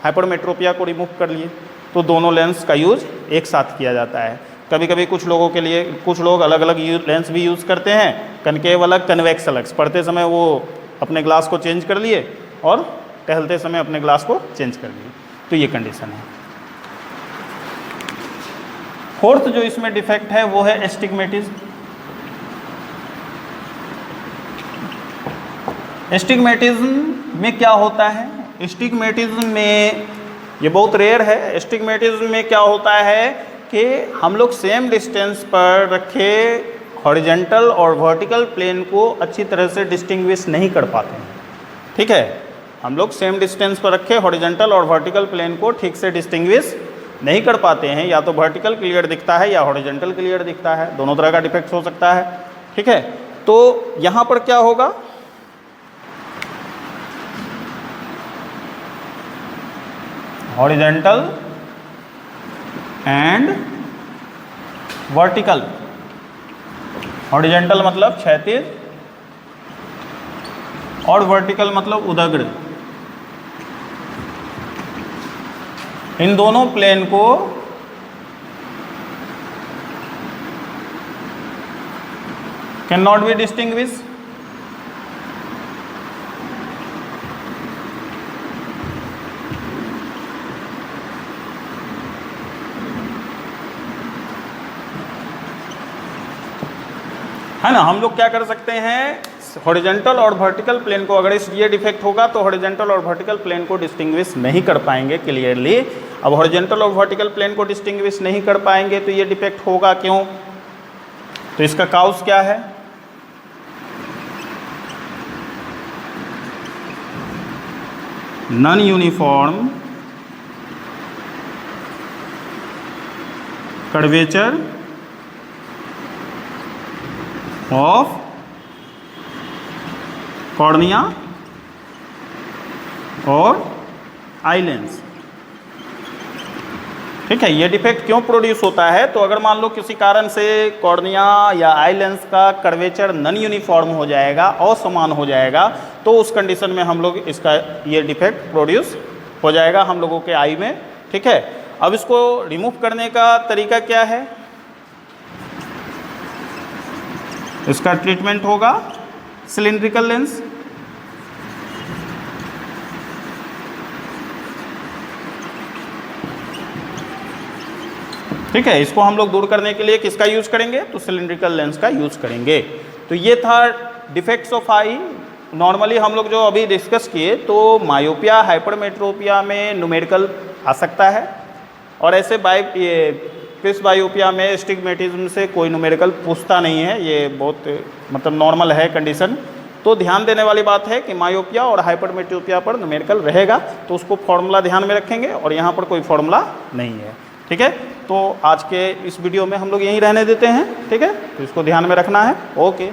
हाइपरमेट्रोपिया को रिमूव कर लिए, तो दोनों लेंस का यूज़ एक साथ किया जाता है। कभी कभी कुछ लोगों के लिए कुछ लोग अलग अलग लेंस भी यूज़ करते हैं, कनकेव अलग, कन्वेक्स अलग। पढ़ते समय वो अपने ग्लास को चेंज कर लिए और टहलते समय अपने ग्लास को चेंज कर लिए, तो ये कंडीशन है। फोर्थ जो इसमें डिफेक्ट है वो है एस्टिग्मेटिज्म। एस्टिग्मेटिज्म में क्या होता है, एस्टिग्मेटिज्म में ये बहुत रेयर है। एस्टिग्मेटिज्म में क्या होता है कि हम लोग सेम डिस्टेंस पर रखे हॉरिजेंटल और वर्टिकल प्लेन को अच्छी तरह से डिस्टिंग्विश नहीं कर पाते हैं। ठीक है, हम लोग सेम डिस्टेंस पर रखे हॉरिजेंटल और वर्टिकल प्लेन को ठीक से डिस्टिंग्विश नहीं कर पाते हैं, या तो वर्टिकल क्लियर दिखता है या हॉरिजेंटल क्लियर दिखता है, दोनों तरह का डिफेक्ट हो सकता है। ठीक है, तो यहाँ पर क्या होगा, हॉरिजेंटल एंड वर्टिकल। हॉरिजेंटल मतलब क्षैतिज और वर्टिकल मतलब उदग्र, इन दोनों प्लेन को कैन नॉट बी डिस्टिंग्विश। है ना, हम लोग क्या कर सकते हैं, हॉरिजेंटल और वर्टिकल प्लेन को, अगर इस ये डिफेक्ट होगा तो हॉरिजेंटल और वर्टिकल प्लेन को डिस्टिंग्विश नहीं कर पाएंगे क्लियरली। अब हॉरिजेंटल और वर्टिकल प्लेन को डिस्टिंग्विश नहीं कर पाएंगे तो ये डिफेक्ट होगा क्यों, तो इसका काउज क्या है, non uniform curvature of cornea और आई लेंस। ठीक है, ये डिफेक्ट क्यों प्रोड्यूस होता है, तो अगर मान लो किसी कारण से कॉर्निया या आई लेंस का कर्वेचर नॉन यूनिफॉर्म हो जाएगा, असमान हो जाएगा, तो उस कंडीशन में हम लोग इसका ये डिफेक्ट प्रोड्यूस हो जाएगा हम लोगों के आई में। ठीक है, अब इसको रिमूव करने का तरीका क्या है, इसका ट्रीटमेंट होगा सिलिंड्रिकल लेंस। ठीक है, इसको हम लोग दूर करने के लिए किसका यूज करेंगे, तो सिलिंड्रिकल लेंस का यूज करेंगे। तो ये था डिफेक्ट्स ऑफ आई। नॉर्मली हम लोग जो अभी डिस्कस किए, तो मायोपिया, हाइपरमेट्रोपिया में न्यूमेरिकल आ सकता है, और ऐसे प्रिस बायोपिया में एस्टिग्मेटिज्म से कोई न्यूमेरिकल पूछता नहीं है, ये बहुत मतलब नॉर्मल है कंडीशन। तो ध्यान देने वाली बात है कि मायोपिया और हाइपरमेट्रोपिया पर न्यूमेरिकल रहेगा, तो उसको फॉर्मूला ध्यान में रखेंगे, और यहाँ पर कोई फॉर्मूला नहीं है। ठीक है, तो आज के इस वीडियो में हम लोग यहीं रहने देते हैं। ठीक है, तो इसको ध्यान में रखना है। ओके।